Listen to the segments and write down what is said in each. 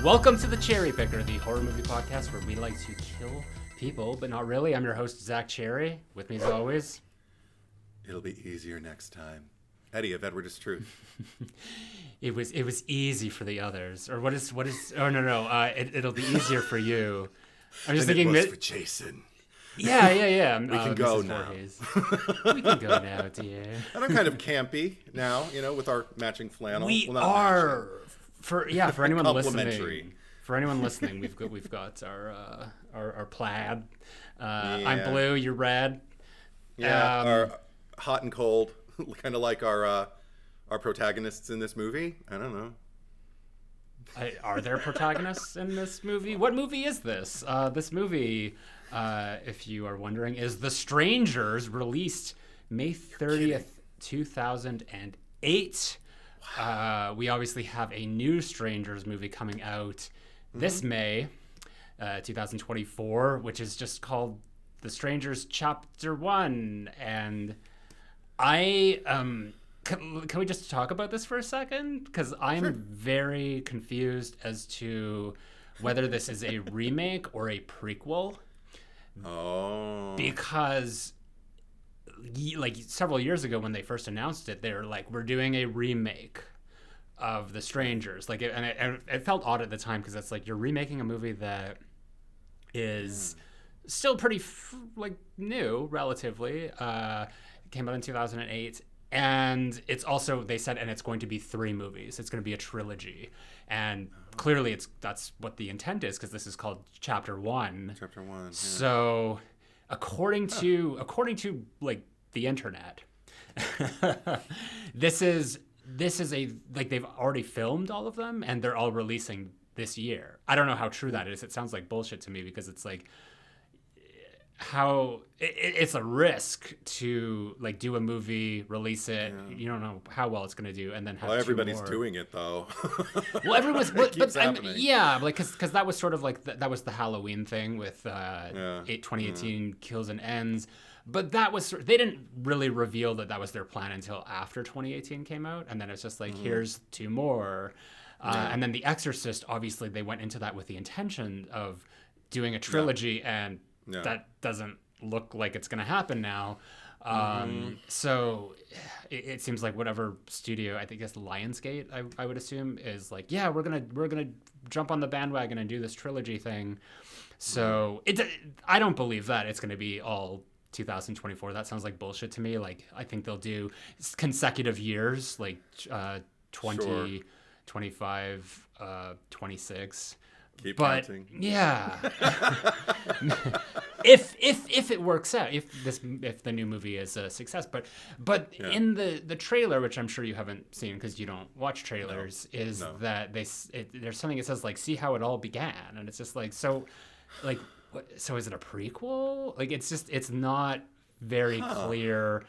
Welcome to The Cherry Picker, the horror movie podcast where we like to kill people, but not really. I'm your host, Zach Cherry. With me as always. It'll be easier next time. Eddie of Edward is Truth. It was easy for the others. Or what is oh no, it'll be easier for you. I'm just thinking it was for Jason. Yeah. We can go now. We can go now, dear. And I'm kind of campy now, with our matching flannel. We Well, not are matching. for anyone Complimentary. listening. For anyone listening, we've got our plaid. Yeah. I'm blue, you're red. Yeah, our hot and cold, kind of like our protagonists in this movie. I don't know. Are there protagonists in this movie? What movie is this? This movie, if you are wondering, is The Strangers, released May 30th, 2008. Wow. We obviously have a new Strangers movie coming out this May, 2024, which is just called The Strangers Chapter 1. And can we just talk about this for a second? Because I'm very confused as to whether this is a remake or a prequel. Oh. Because like several years ago when they first announced it, they were like, we're doing a remake of The Strangers. Like, it felt odd at the time because it's like you're remaking a movie that is still pretty new, relatively. It came out in 2008. And it's also, they said, and it's going to be 3 movies. It's going to be a trilogy. And clearly that's what the intent is, because this is called Chapter 1. Chapter 1, yeah. So according to like the internet, this is a, like, they've already filmed all of them and they're all releasing this year. I don't know how true that is. It sounds like bullshit to me, because it's like, how it's a risk to like do a movie, release it. Yeah. You don't know how well it's going to do, and then have everybody's doing it though. Well, everyone's but happening. Yeah, like because that was sort of like that was the Halloween thing with 2018 Kills and Ends. But that was, they didn't really reveal that was their plan until after 2018 came out, and then it's just like, here's 2 more. And then The Exorcist, obviously they went into that with the intention of doing a trilogy, and that doesn't look like it's going to happen now. So it seems like whatever studio, I think it's Lionsgate, I would assume, is like, yeah, we're gonna jump on the bandwagon and do this trilogy thing. So I don't believe that it's going to be all 2024. That sounds like bullshit to me. Like, I think they'll do consecutive years, like 20, 25, 26. Keep counting. Yeah. if it works out, if the new movie is a success, but in the trailer, which I'm sure you haven't seen because you don't watch trailers, that there's something that says like, see how it all began, and it's just like, so is it a prequel? Like, it's not very clear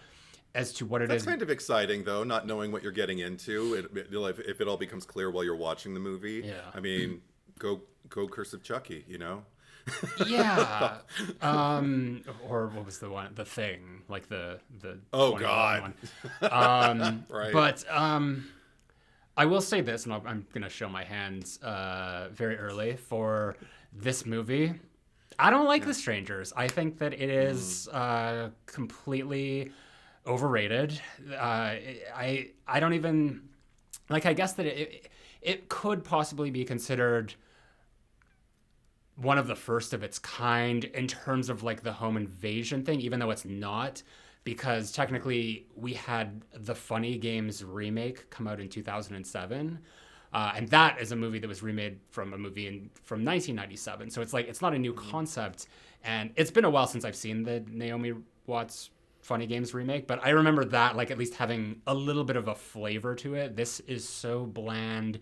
as to what it is. That's kind of exciting, though, not knowing what you're getting into. If it all becomes clear while you're watching the movie. Yeah. I mean, go Curse of Chucky, Yeah. Or what was the one? The Thing, like the oh god one. Right. But I will say this, and I'm gonna show my hands very early for this movie. I don't like The Strangers. I think that it is completely overrated. I don't even like. I guess that it could possibly be considered one of the first of its kind in terms of like the home invasion thing, even though it's not, because technically we had the Funny Games remake come out in 2007. And that is a movie that was remade from a movie from 1997. So it's like, it's not a new concept. And it's been a while since I've seen the Naomi Watts Funny Games remake, but I remember that like at least having a little bit of a flavor to it. This is so bland.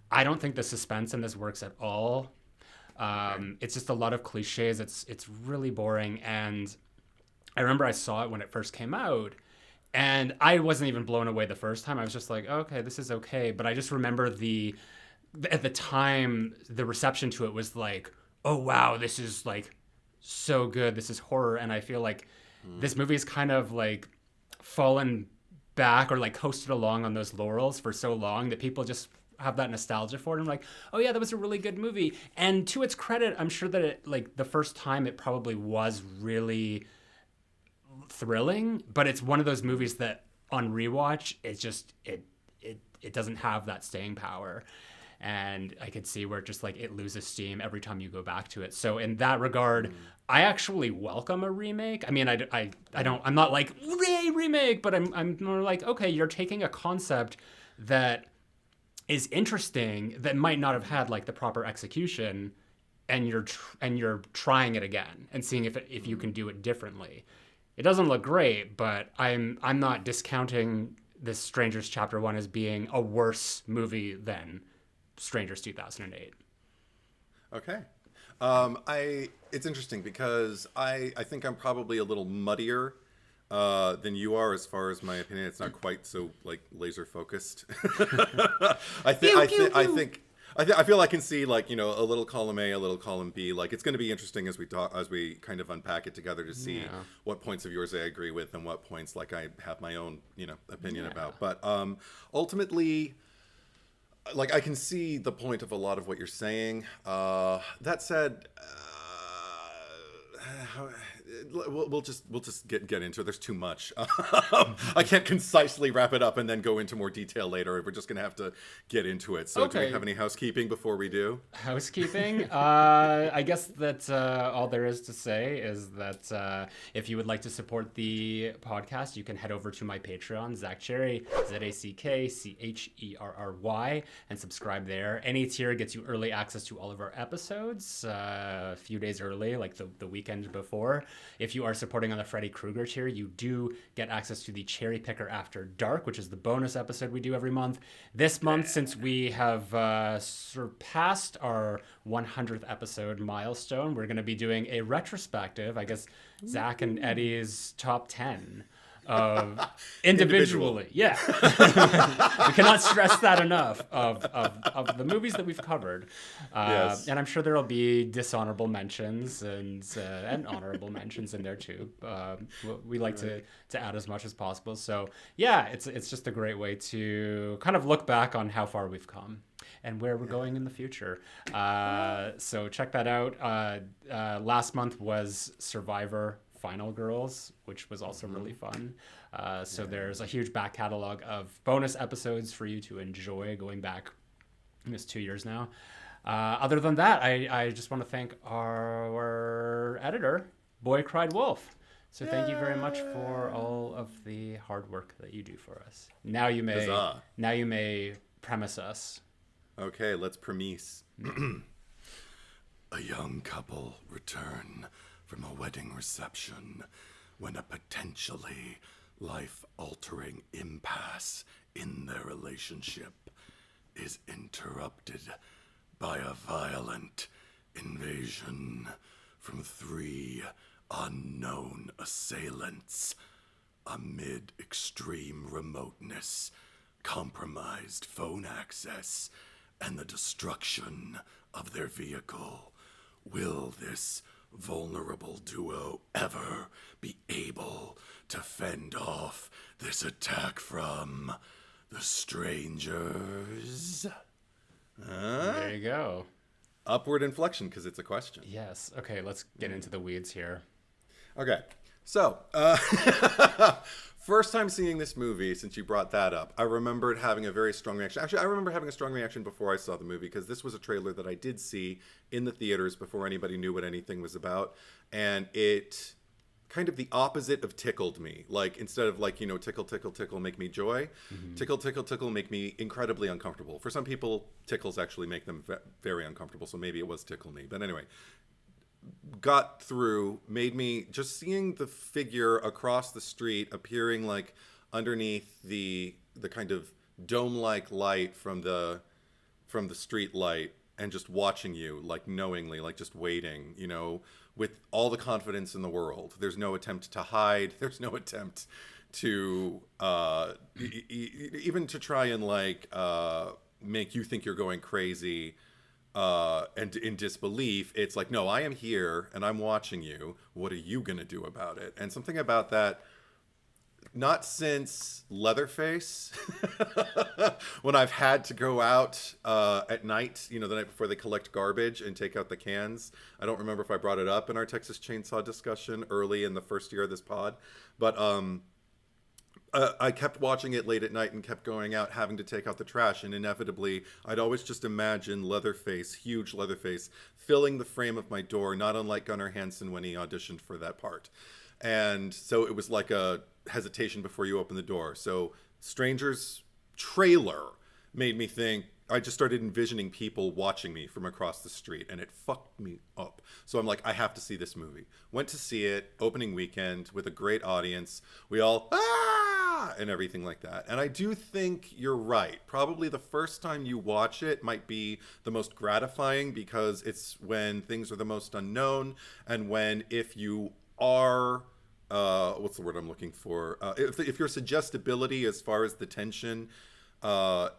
I don't think the suspense in this works at all. It's just a lot of cliches. It's really boring. And I remember I saw it when it first came out, and I wasn't even blown away the first time. I was just like, okay, this is okay. But I just remember at the time, the reception to it was like, oh wow, this is like so good. This is horror. And I feel like this movie is kind of like fallen back or like coasted along on those laurels for so long that people just have that nostalgia for it. I'm like, oh yeah, that was a really good movie. And to its credit, I'm sure that it, like, the first time it probably was really thrilling, but it's one of those movies that on rewatch, it's just it doesn't have that staying power. And I could see where just like it loses steam every time you go back to it. So in that regard, I actually welcome a remake. I mean, I'm not like remake, but I'm more like, okay, you're taking a concept that is interesting that might not have had like the proper execution, and you're trying it again and seeing if you can do it differently. It doesn't look great, but I'm not discounting this Strangers Chapter 1 as being a worse movie than Strangers 2008. Okay. It's interesting because I think I'm probably a little muddier than you are as far as my opinion. It's not quite so like laser focused. I feel I can see like, you know, a little column A, a little column B. Like it's going to be interesting as we kind of unpack it together to see what points of yours I agree with and what points like I have my own, you know, opinion about. But ultimately, like I can see the point of a lot of what you're saying. That said, we'll just get into it. There's too much. I can't concisely wrap it up and then go into more detail later. We're just gonna have to get into it. So, do we have any housekeeping before we do? Housekeeping. I guess that all there is to say is that if you would like to support the podcast, you can head over to my Patreon, Zach Cherry, ZACKCHERRY, and subscribe there. Any tier gets you early access to all of our episodes a few days early, like the weekend before. If you are supporting on the Freddy Krueger tier, you do get access to the Cherry Picker After Dark, which is the bonus episode we do every month. This month, since we have surpassed our 100th episode milestone, we're going to be doing a retrospective, I guess, Zach and Eddie's top 10 of individually. Yeah. We cannot stress that enough of the movies that we've covered. Yes. And I'm sure there'll be dishonorable mentions and honorable mentions in there too. We like to add as much as possible. So yeah, it's just a great way to kind of look back on how far we've come and where we're going in the future. So check that out. Last month was Survivor Final Girls, which was also really fun. So there's a huge back catalog of bonus episodes for you to enjoy going back. It's 2 years now. Other than that, I just want to thank our editor, Boy Cried Wolf. So thank you very much for all of the hard work that you do for us. Now you may premise us. Okay, let's premise. A young couple return from a wedding reception when a potentially life-altering impasse in their relationship is interrupted by a violent invasion from 3 unknown assailants amid extreme remoteness, compromised phone access, and the destruction of their vehicle. Will this vulnerable duo ever be able to fend off this attack from the strangers? There you go. Upward inflection, because it's a question. Yes. Okay, let's get into the weeds here. Okay. So, first time seeing this movie, since you brought that up, I remembered having a very strong reaction. Actually, I remember having a strong reaction before I saw the movie, because this was a trailer that I did see in the theaters before anybody knew what anything was about. And it kind of the opposite of tickled me. Like, instead of like, you know, tickle, tickle, tickle, make me joy, tickle, tickle, tickle, make me incredibly uncomfortable. For some people, tickles actually make them very uncomfortable, so maybe it was tickle me. But anyway, got through, made me just seeing the figure across the street appearing like underneath the kind of dome-like light from the street light, and just watching you like knowingly, like just waiting, you know, with all the confidence in the world. There's no attempt to hide. There's no attempt to even to try and like make you think you're going crazy. And in disbelief, it's like, no, I am here and I'm watching you. What are you going to do about it? And something about that not since Leatherface, when I've had to go out at night, the night before they collect garbage and take out the cans. I don't remember if I brought it up in our Texas Chainsaw discussion early in the first year of this pod, but I kept watching it late at night and kept going out having to take out the trash, and inevitably I'd always just imagine Leatherface, huge Leatherface, filling the frame of my door, not unlike Gunnar Hansen when he auditioned for that part. And so it was like a hesitation before you open the door. So Strangers trailer made me think, I just started envisioning people watching me from across the street, and it fucked me up. So I'm like, I have to see this movie. Went to see it opening weekend with a great audience. We all, and everything like that. And I do think you're right. Probably the first time you watch it might be the most gratifying, because it's when things are the most unknown, and when, if you are what's the word I'm looking for, if your suggestibility as far as the tension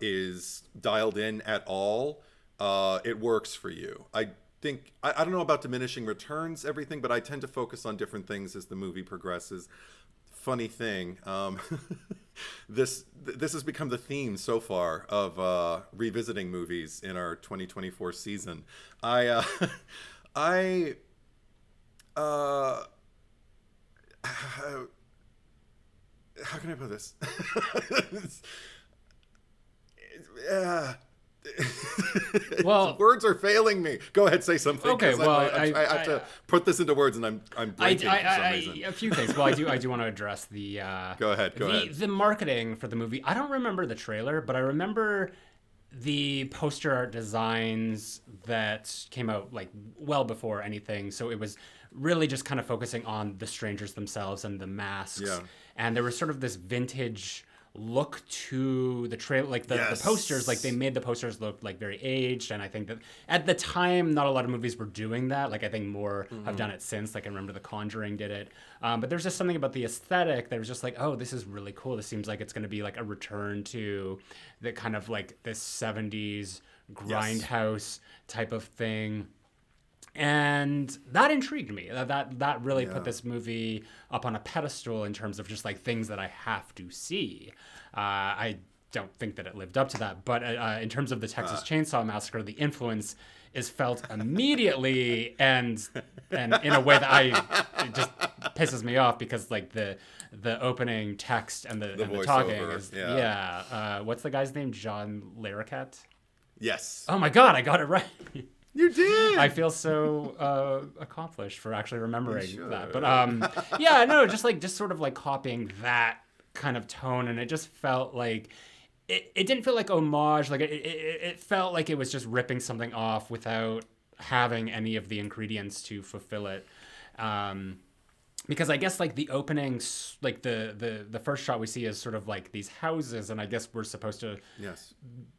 is dialed in at all, it works for you. I think I don't know about diminishing returns, everything, but I tend to focus on different things as the movie progresses. Funny thing, this has become the theme so far of revisiting movies in our 2024 season. How can I put this? Well, words are failing me. Go ahead, say something. Okay, well, I have to put this into words, and I'm blanking for some reason. A few things. Well, I do want to address the. Go ahead. The marketing for the movie. I don't remember the trailer, but I remember the poster art designs that came out like well before anything. So it was really just kind of focusing on the strangers themselves and the masks. Yeah. And there was sort of this vintage look to the trailer, like the posters, like they made the posters look like very aged. And I think that at the time, not a lot of movies were doing that. Like I think more have done it since. Like I remember The Conjuring did it. But there's just something about the aesthetic that was just like, oh, this is really cool. This seems like it's going to be like a return to the kind of like this 70s grindhouse type of thing. And that intrigued me. That really put this movie up on a pedestal in terms of just like things that I have to see. I don't think that it lived up to that, but in terms of the Texas Chainsaw Massacre, the influence is felt immediately, and in a way that it just pisses me off, because like the opening text and the talking is what's the guy's name? John Larroquette? Yes. Oh my God, I got it right. You did. I feel so accomplished for actually remembering that. But just sort of like copying that kind of tone, and it just felt like it didn't feel like homage. Like it felt like it was just ripping something off without having any of the ingredients to fulfill it. Because I guess like the opening, like the first shot we see is sort of like these houses, and I guess we're supposed to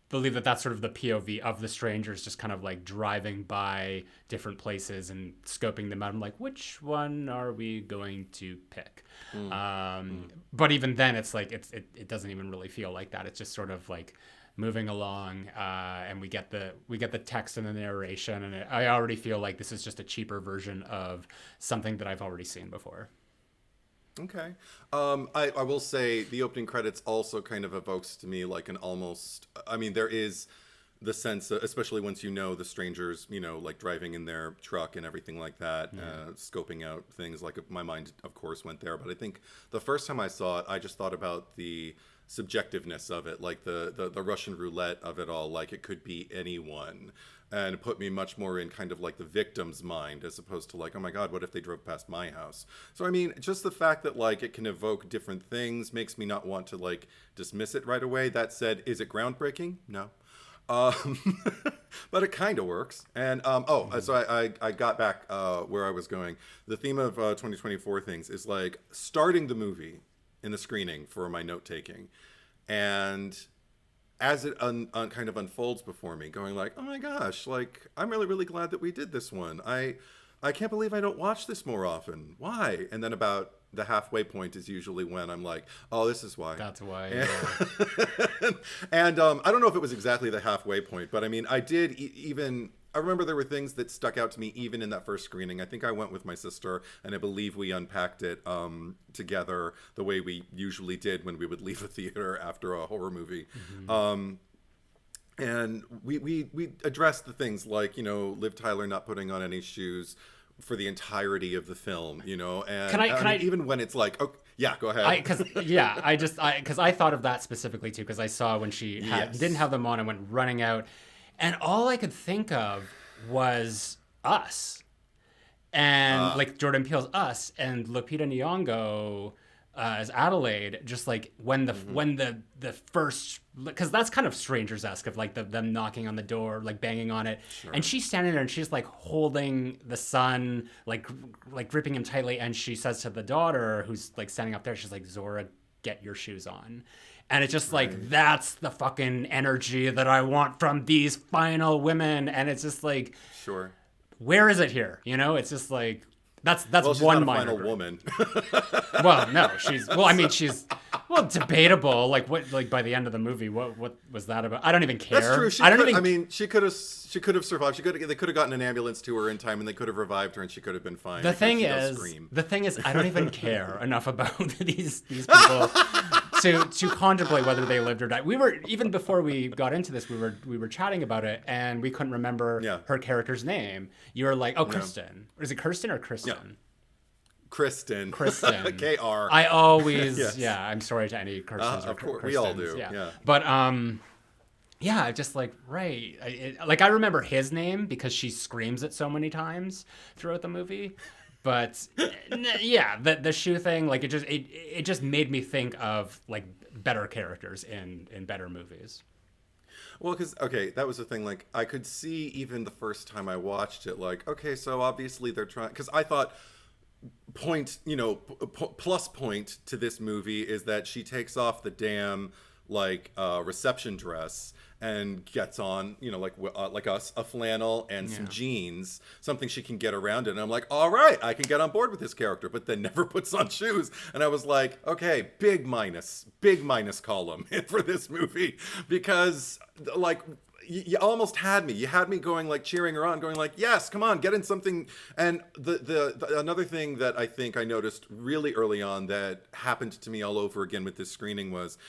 believe that that's sort of the POV of the strangers, just kind of like driving by different places and scoping them out. I'm like, which one are we going to pick? But even then, it's like it doesn't even really feel like that. It's just sort of like moving along, and we get the text and the narration, and I already feel like this is just a cheaper version of something that I've already seen before. Okay. I will say the opening credits also kind of evokes to me like an almost, I mean, there is the sense, especially once you know the strangers, like driving in their truck and everything like that, scoping out things, like my mind, of course, went there. But I think the first time I saw it, I just thought about the subjectiveness of it, like the Russian roulette of it all, like it could be anyone. And it put me much more in kind of like the victim's mind, as opposed to like, oh my God, what if they drove past my house? So, I mean, just the fact that like it can evoke different things makes me not want to like dismiss it right away. That said, is it groundbreaking? No. But it kind of works. And, so I got back where I was going. The theme of 2024 things is like starting the movie in the screening for my note-taking. And as it kind of unfolds before me, going like, oh my gosh, like, I'm really, really glad that we did this one. I can't believe I don't watch this more often. Why? And then about the halfway point is usually when I'm like, oh, this is why. That's why. And I don't know if it was exactly the halfway point, but I mean, I did even, I remember there were things that stuck out to me even in that first screening. I think I went with my sister, and I believe we unpacked it together the way we usually did when we would leave a theater after a horror movie. And we addressed the things like, you know, Liv Tyler not putting on any shoes for the entirety of the film, you know, and Can I even when it's like, oh yeah, go ahead. Because I thought of that specifically too, because I saw when she didn't have them on and went running out, and all I could think of was Us, and like Jordan Peele's Us, and Lupita Nyong'o as Adelaide, just like when the first, because that's kind of Strangers-esque of like them knocking on the door, like banging on it, and she's standing there and she's like holding the son, like gripping him tightly, and she says to the daughter who's like standing up there, she's like, Zora, get your shoes on. And it's just like, that's the fucking energy that I want from these final women. And it's just like, Sure. where is it here? You know, it's just like, that's She's one not a minor final group. woman. Well, no, she's debatable. Like by the end of the movie, what was that about? I don't even care. That's true. She could have survived. They could have gotten an ambulance to her in time, and they could have revived her, and she could have been fine. The thing is, I don't even care enough about these people to contemplate whether they lived or died. We were, even before we got into this, we were chatting about it, and we couldn't remember her character's name. You were like, oh, Kristen. Is it Kirsten or Kristen? Yeah. Kristen. K-R. I always, I'm sorry to any Kirstens or of course, Kirstens. we all do. Yeah. But just like, right. I remember his name because she screams it so many times throughout the movie. But yeah, the shoe thing, like it just made me think of like better characters in better movies. Well, because, okay, that was the thing. Like, I could see even the first time I watched it, like, okay, so obviously they're trying, because I thought plus point to this movie is that she takes off the damn, like, reception dress and gets on, you know, like us, a flannel and some jeans, something she can get around in. And I'm like, all right, I can get on board with this character, but then never puts on shoes. And I was like, okay, big minus column for this movie, because like, you almost had me. You had me going, like, cheering her on, going like, yes, come on, get in something. And the another thing that I think I noticed really early on that happened to me all over again with this screening was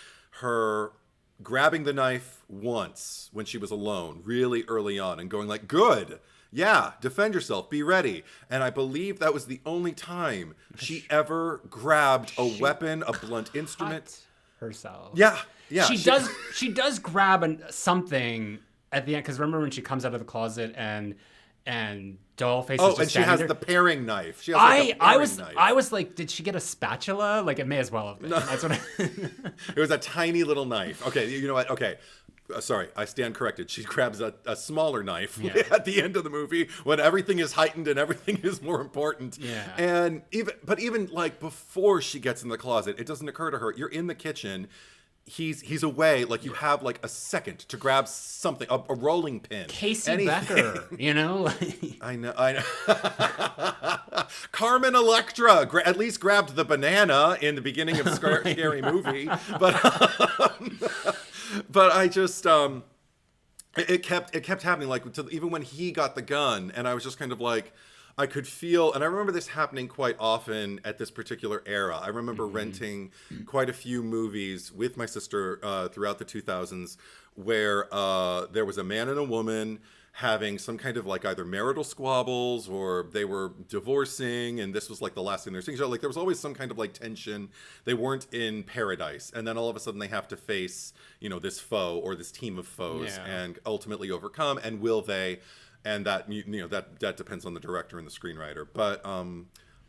her grabbing the knife once when she was alone, really early on, and going like, good, yeah, defend yourself, be ready. And I believe that was the only time she ever grabbed a weapon, a blunt instrument. Herself. Yeah. She does grab something at the end, because remember when she comes out of the closet and Dollface is just and she has there? the paring knife. She has like knife. I was like, did she get a spatula? Like, it may as well have been. No. That's what It was a tiny little knife. Okay, you know what? Okay. Sorry, I stand corrected. She grabs a smaller knife at the end of the movie when everything is heightened and everything is more important. Yeah. And even like before she gets in the closet, it doesn't occur to her. You're in the kitchen. He's away. Like, you have like a second to grab something, a rolling pin. Casey Becker, you know? I know. Carmen Electra at least grabbed the banana in the beginning of Scary Movie, but I just it kept happening, like, even when he got the gun, and I was just kind of like, I could feel, and I remember this happening quite often at this particular era. I remember renting quite a few movies with my sister throughout the 2000s where there was a man and a woman having some kind of like either marital squabbles or they were divorcing, and this was like the last thing they're seeing. So like there was always some kind of like tension. They weren't in paradise, and then all of a sudden they have to face, you know, this foe or this team of foes and ultimately overcome. And will they? And that, you know, that depends on the director and the screenwriter. But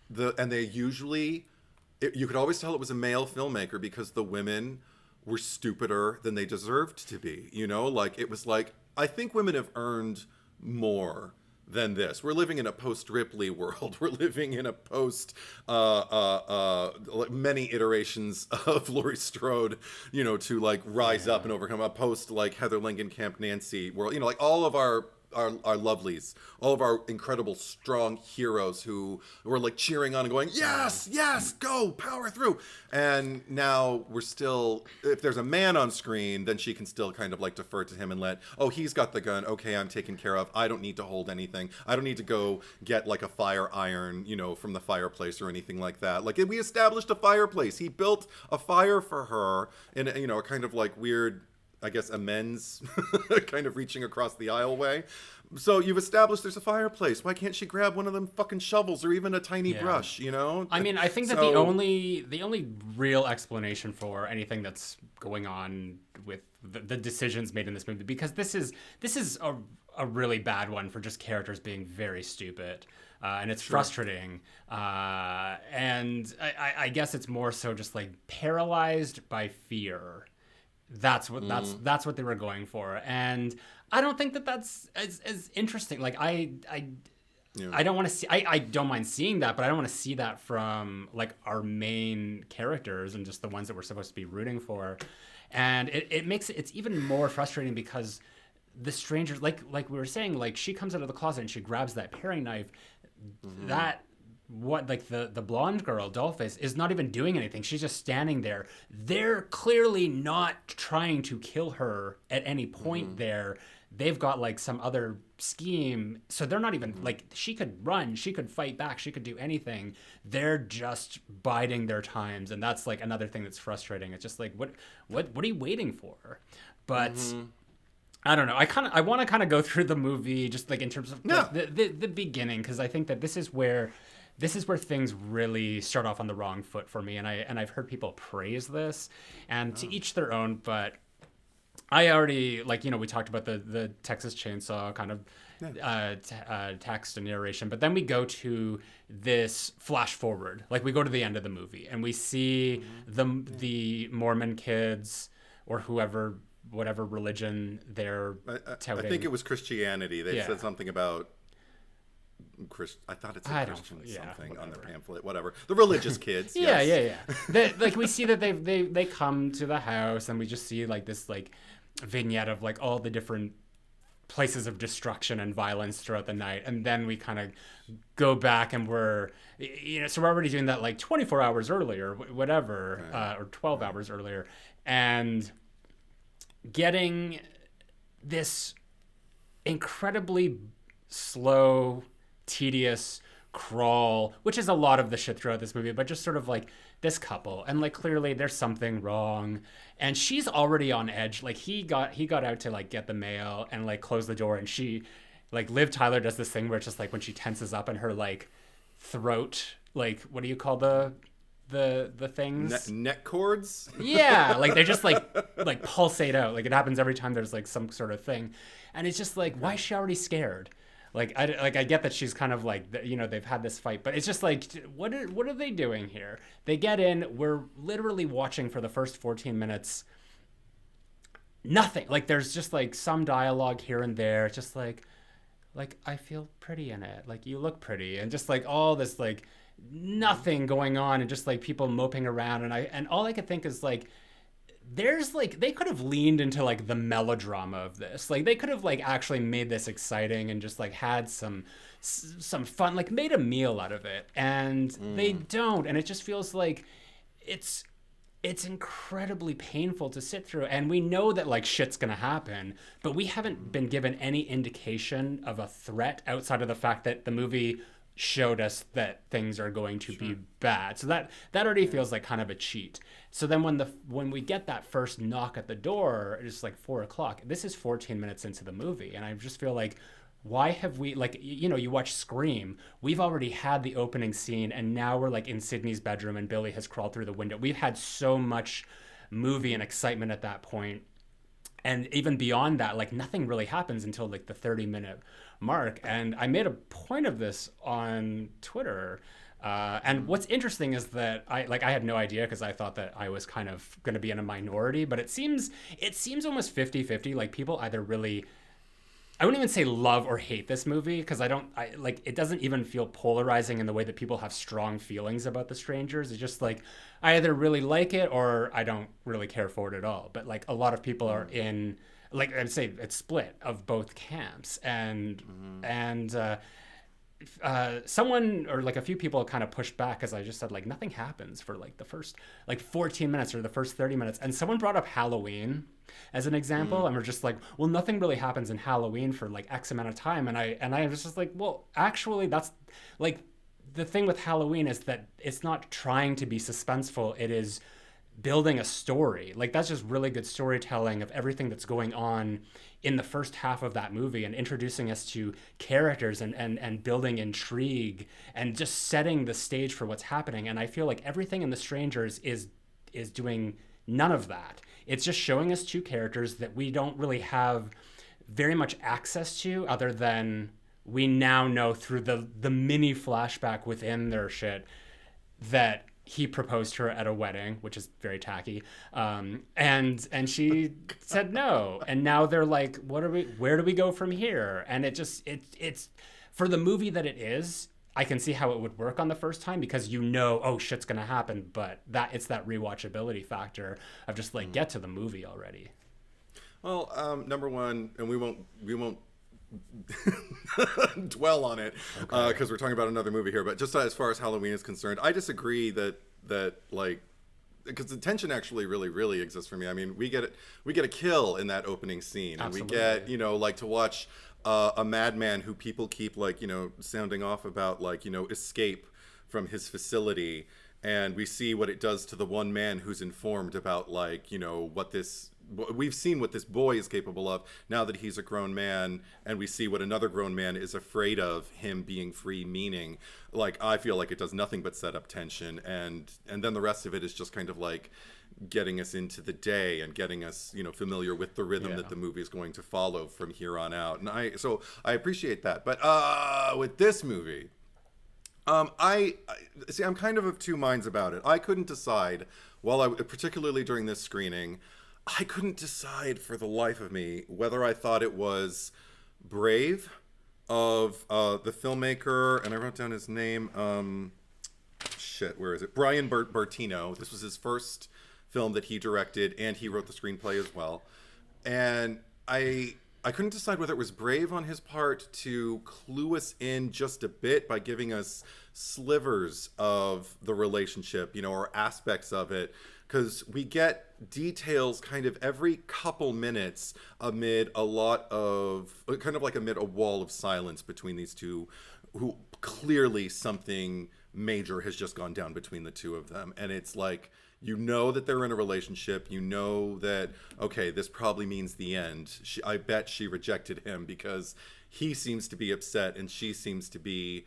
they usually, you could always tell it was a male filmmaker because the women were stupider than they deserved to be. You know, like, it was like, I think women have earned more than this. We're living in a post-Ripley world. We're living in a post many iterations of Laurie Strode, you know, to like rise up and overcome, a post like Heather Langenkamp Nancy world. You know, like all of our our lovelies, all of our incredible strong heroes who were like cheering on and going, yes, yes, go, power through. And now we're still, if there's a man on screen, then she can still kind of like defer to him and let, oh, he's got the gun, okay, I'm taken care of, I don't need to hold anything, I don't need to go get like a fire iron, you know, from the fireplace or anything like that. Like, we established a fireplace, he built a fire for her in a, you know, a kind of like weird, I guess, amends kind of reaching across the aisle way. So you've established there's a fireplace. Why can't she grab one of them fucking shovels or even a tiny brush, you know? I mean, I think that the only real explanation for anything that's going on with the decisions made in this movie, because this is a really bad one for just characters being very stupid. And it's frustrating. And I guess it's more so just like paralyzed by fear. That's what they were going for, and I don't think that that's as interesting. Like I don't want to see. I don't mind seeing that, but I don't want to see that from like our main characters and just the ones that we're supposed to be rooting for. And it makes it's even more frustrating because the strangers, like we were saying, like she comes out of the closet and she grabs that paring knife. That. What, like the blonde girl, Dollface, is not even doing anything. She's just standing there. They're clearly not trying to kill her at any point there. They've got like some other scheme. So they're not even like, she could run, she could fight back, she could do anything. They're just biding their times. And that's like another thing that's frustrating. It's just like, what are you waiting for? But I don't know. I want to kind of go through the movie just like in terms of like, the beginning, because I think that this is where things really start off on the wrong foot for me, and I've heard people praise this, and to each their own. But I already, like, you know, we talked about the Texas Chainsaw kind of text and narration, but then we go to this flash forward, like we go to the end of the movie, and we see the Mormon kids or whatever religion they're touting. I think it was Christianity. They said something about. I thought it said Christian something on their pamphlet. Whatever, the religious kids. Yeah. Like we see that they come to the house, and we just see like this like vignette of like all the different places of destruction and violence throughout the night, and then we kind of go back and we're so we're already doing that like 24 hours earlier, whatever, or 12 hours earlier, and getting this incredibly slow, tedious crawl, which is a lot of the shit throughout this movie, but just sort of like this couple, and like clearly there's something wrong, and she's already on edge. Like he got out to like get the mail and like close the door, and she, like, Liv Tyler does this thing where it's just like when she tenses up and her like throat, like, what do you call the things? Neck cords? Yeah, like they just like pulsate out. Like it happens every time there's like some sort of thing, and it's just like, why is she already scared? I get that she's kind of like, you know, they've had this fight, but it's just like, what are they doing here? They get in, we're literally watching for the first 14 minutes, nothing. Like there's just like some dialogue here and there. It's just like I feel pretty in it. Like you look pretty, and just like all this like nothing going on, and just like people moping around, and all I could think is like, there's like, they could have leaned into like the melodrama of this. Like they could have like actually made this exciting and just like had some fun, like made a meal out of it, and they don't, and it just feels like it's incredibly painful to sit through. And we know that like shit's gonna happen, but we haven't been given any indication of a threat outside of the fact that the movie showed us that things are going to be bad. So that already feels like kind of a cheat. So then when we get that first knock at the door, it's like 4:00. This is 14 minutes into the movie, and I just feel like, why have we, like, you know, you watch Scream, we've already had the opening scene, and now we're like in Sydney's bedroom and Billy has crawled through the window. We've had so much movie and excitement at that point. And even beyond that, like nothing really happens until like the 30-minute mark. And I made a point of this on Twitter. And what's interesting is that I had no idea, because I thought that I was kind of going to be in a minority, but it seems almost 50-50. Like people either really, I wouldn't even say love or hate this movie, because it doesn't even feel polarizing in the way that people have strong feelings about The Strangers. It's just like, I either really like it or I don't really care for it at all. But like a lot of people are in like I'd say it's split of both camps, and someone or like a few people kind of pushed back because I just said like nothing happens for like the first like 14 minutes or the first 30 minutes, and someone brought up Halloween as an example, and we're just like, well, nothing really happens in Halloween for like X amount of time, and I was just like, well, actually, that's like the thing with Halloween is that it's not trying to be suspenseful; it is building a story. Like that's just really good storytelling of everything that's going on in the first half of that movie and introducing us to characters and building intrigue and just setting the stage for what's happening. And I feel like everything in The Strangers is doing none of that. It's just showing us two characters that we don't really have very much access to other than we now know through the mini flashback within their shit that he proposed to her at a wedding, which is very tacky, and she said no, and now they're like, where do we go from here? And it's for the movie that it is, I can see how it would work on the first time because oh shit's gonna happen, but it's that rewatchability factor of just like get to the movie already. Well, number one, and we won't dwell on it because we're talking about another movie here, but just as far as Halloween is concerned, I disagree that like, because the tension actually really exists for me. I mean, we get a kill in that opening scene. Absolutely. And we get like to watch a madman who people keep like sounding off about, like escape from his facility, and we see what it does to the one man who's informed about like we've seen what this boy is capable of now that he's a grown man, and we see what another grown man is afraid of him being free, meaning like I feel like it does nothing but set up tension, and then the rest of it is just kind of like getting us into the day and getting us familiar with the rhythm that the movie is going to follow from here on out. And I appreciate that. But with this movie, I see, I'm kind of two minds about it. I couldn't decide particularly during this screening, I couldn't decide for the life of me whether I thought it was brave of the filmmaker, and I wrote down his name. Where is it? Brian Bertino. This was his first film that he directed, and he wrote the screenplay as well. And I couldn't decide whether it was brave on his part to clue us in just a bit by giving us slivers of the relationship, or aspects of it, because we get details kind of every couple minutes amid a wall of silence between these two, who clearly something major has just gone down between the two of them. And it's like, that they're in a relationship, that, okay, this probably means the end. I bet she rejected him because he seems to be upset and she seems to be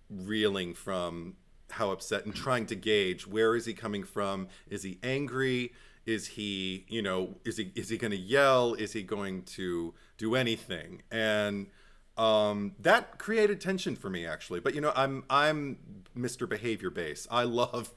reeling from how upset, and trying to gauge, where is he coming from? Is he angry? Is he, is he going to yell? Is he going to do anything? And that created tension for me, actually. But I'm Mr. Behavior Base. I love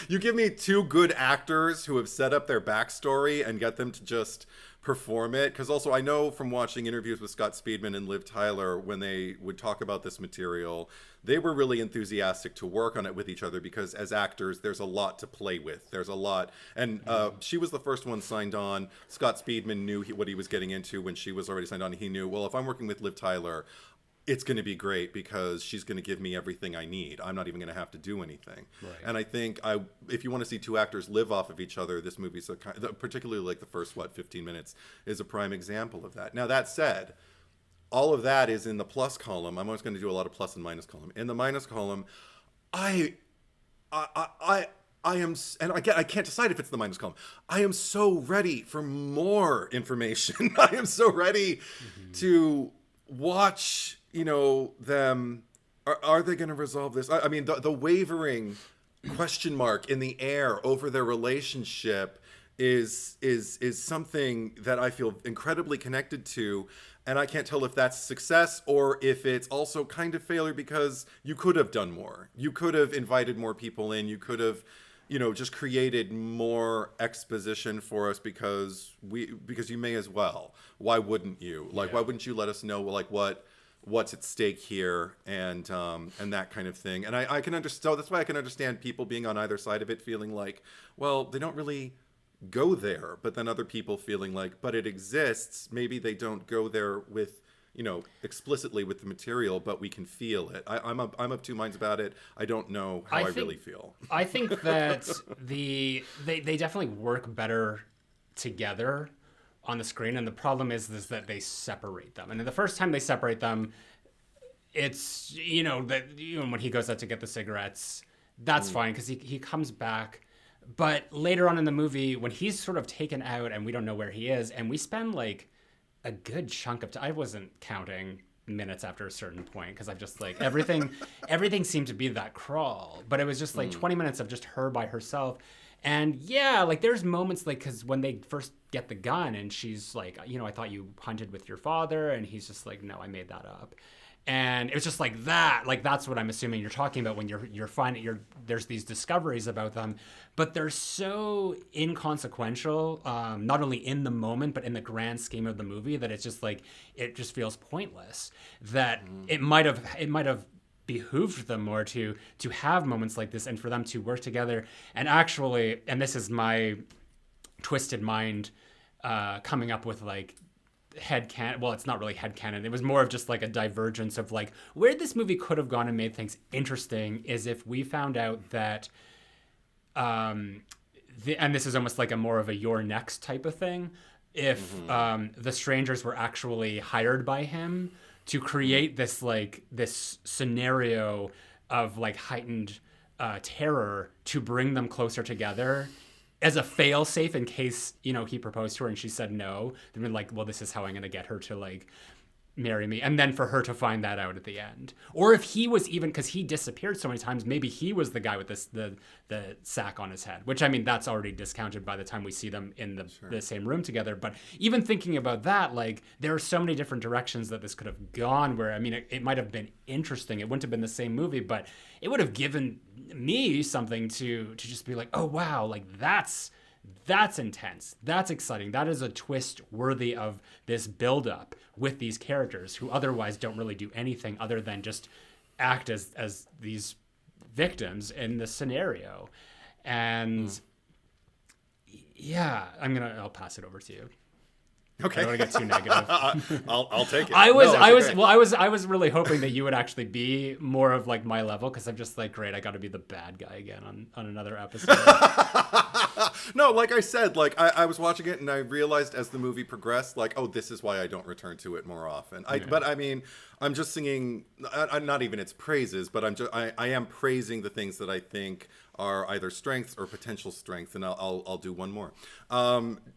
you give me two good actors who have set up their backstory and get them to just perform it. Because also I know from watching interviews with Scott Speedman and Liv Tyler, when they would talk about this material, they were really enthusiastic to work on it with each other, because as actors, there's a lot to play with. There's a lot. And she was the first one signed on. Scott Speedman knew what he was getting into when she was already signed on. He knew, well, if I'm working with Liv Tyler, it's going to be great because she's going to give me everything I need. I'm not even going to have to do anything. Right. And I think if you want to see two actors live off of each other, this movie's particularly like the first 15 minutes is a prime example of that. Now, that said, all of that is in the plus column. I'm always going to do a lot of plus and minus column. In the minus column, I am, and again, I can't decide if it's the minus column. I am so ready for more information. I am so ready to watch, them. Are they going to resolve this? I mean, the wavering question mark in the air over their relationship is something that I feel incredibly connected to. And I can't tell if that's success or if it's also kind of failure, because you could have done more. You could have invited more people in. You could have, just created more exposition for us, because you may as well. Why wouldn't you? Like, why wouldn't you let us know, like, what's at stake here, and that kind of thing. And I can understand. So that's why I can understand people being on either side of it, feeling like, well, they don't really go there, but then other people feeling like, but it exists. Maybe they don't go there with, explicitly with the material, but we can feel it. I'm of two minds about it. I don't know how I really feel. I think that they definitely work better together on the screen, and the problem is that they separate them. And the first time they separate them, it's when he goes out to get the cigarettes, that's fine because he comes back. But later on in the movie, when he's sort of taken out and we don't know where he is, and we spend like a good chunk of time, I wasn't counting minutes after a certain point because I'm just like everything seemed to be that crawl, but it was just like 20 minutes of just her by herself. And yeah, like there's moments like, because when they first get the gun and she's like, I thought you hunted with your father, and he's just like, no, I made that up. And it was just like that. Like that's what I'm assuming you're talking about when you're finding there's these discoveries about them, but they're so inconsequential, not only in the moment but in the grand scheme of the movie, that it's just like it just feels pointless. That it might have behooved them more to have moments like this and for them to work together. And actually, and this is my twisted mind coming up with like headcanon. Well, it's not really headcanon. It was more of just like a divergence of like where this movie could have gone and made things interesting is if we found out that and this is almost like a more of a You're Next type of thing, if the strangers were actually hired by him to create this scenario of like heightened terror to bring them closer together as a fail-safe in case, he proposed to her and she said no. Then we're like, well, this is how I'm going to get her to like marry me. And then for her to find that out at the end. Or if he was even, because he disappeared so many times, maybe he was the guy with the sack on his head, which I mean, that's already discounted by the time we see them in the same room together. But even thinking about that, like there are so many different directions that this could have gone where, I mean, it might have been interesting. It wouldn't have been the same movie, but it would have given me something to just be like, oh, wow, like that's intense. That's exciting. That is a twist worthy of this buildup with these characters who otherwise don't really do anything other than just act as these victims in the scenario. And yeah, I'll pass it over to you. Okay. I don't want to get too negative. I'll take it. I was really hoping that you would actually be more of like my level, because I'm just like, great, I got to be the bad guy again on another episode. No, like I said, like I was watching it and I realized as the movie progressed, like, oh, this is why I don't return to it more often. But I mean, I'm just singing, not even its praises, but I am praising the things that I think are either strengths or potential strengths, and I'll do one more,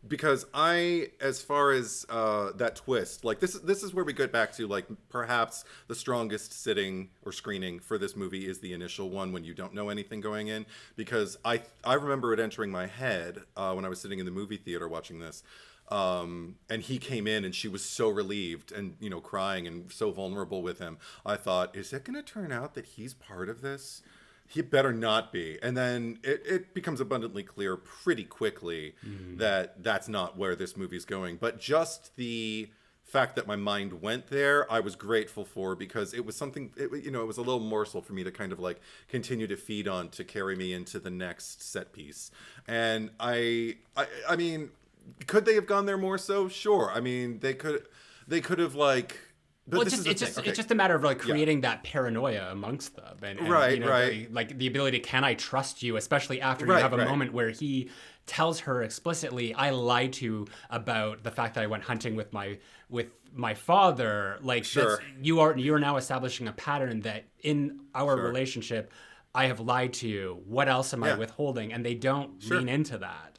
because as far as that twist, like this is where we get back to like perhaps the strongest sitting or screening for this movie is the initial one when you don't know anything going in, because I remember it entering my head when I was sitting in the movie theater watching this. And he came in and she was so relieved and, crying and so vulnerable with him. I thought, is it going to turn out that he's part of this? He better not be. And then it becomes abundantly clear pretty quickly that that's not where this movie's going. But just the fact that my mind went there, I was grateful for, because it was something, it was a little morsel for me to kind of like continue to feed on to carry me into the next set piece. And I mean, could they have gone there more so? Sure. I mean, they could have like. But well, it's just a matter of like creating that paranoia amongst them, and right. Like the ability, can I trust you? Especially after you have a moment where he tells her explicitly, "I lied to you about the fact that I went hunting with my father." Like, you are now establishing a pattern that in our relationship, I have lied to you. What else am I withholding? And they don't lean into that.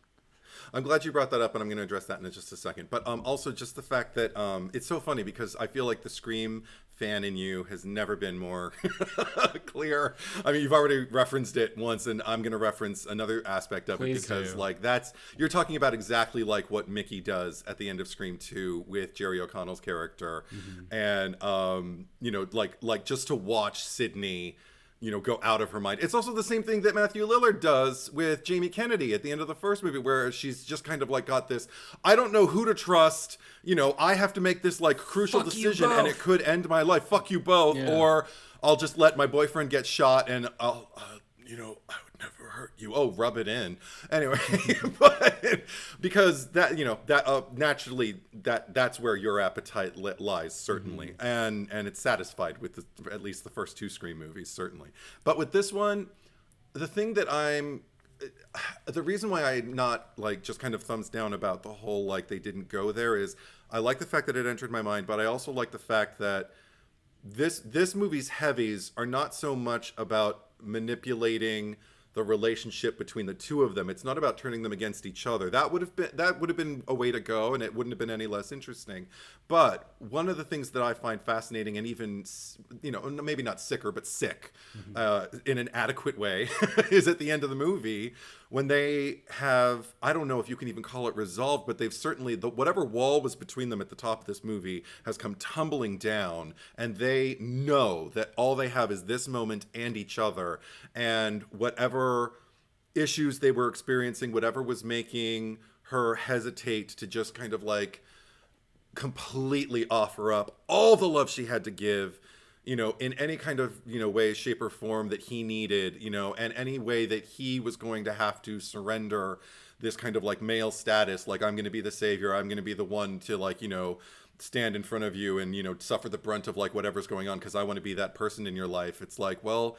I'm glad you brought that up, and I'm going to address that in just a second. But also just the fact that it's so funny, because I feel like the Scream fan in you has never been more clear. I mean, you've already referenced it once, and I'm going to reference another aspect of it, because like you're talking about exactly like what Mickey does at the end of Scream 2 with Jerry O'Connell's character, and like just to watch Sydney go out of her mind. It's also the same thing that Matthew Lillard does with Jamie Kennedy at the end of the first movie, where she's just kind of like got this, I don't know who to trust, I have to make this like crucial decision and it could end my life. Fuck you both. Yeah. Or I'll just let my boyfriend get shot and I would never hurt you. Oh, rub it in. Anyway, but because that, that naturally that's where your appetite lies, certainly, and it's satisfied with at least the first two Scream movies, certainly. But with this one, the thing that the reason why I'm not like just kind of thumbs down about the whole like they didn't go there is I like the fact that it entered my mind, but I also like the fact that this movie's heavies are not so much about manipulating the relationship between the two of them. It's not about turning them against each other. That would have been a way to go, and it wouldn't have been any less interesting. But one of the things that I find fascinating, and even maybe not sicker, but sick, in an adequate way, is at the end of the movie when they have, I don't know if you can even call it resolved, but they've certainly, whatever wall was between them at the top of this movie has come tumbling down, and they know that all they have is this moment and each other, and whatever issues they were experiencing, whatever was making her hesitate to just kind of like completely offer up all the love she had to give, in any kind of, way, shape, or form that he needed, and any way that he was going to have to surrender this kind of like male status, like I'm going to be the savior, I'm going to be the one to like, stand in front of you and, suffer the brunt of like whatever's going on because I want to be that person in your life. It's like, well,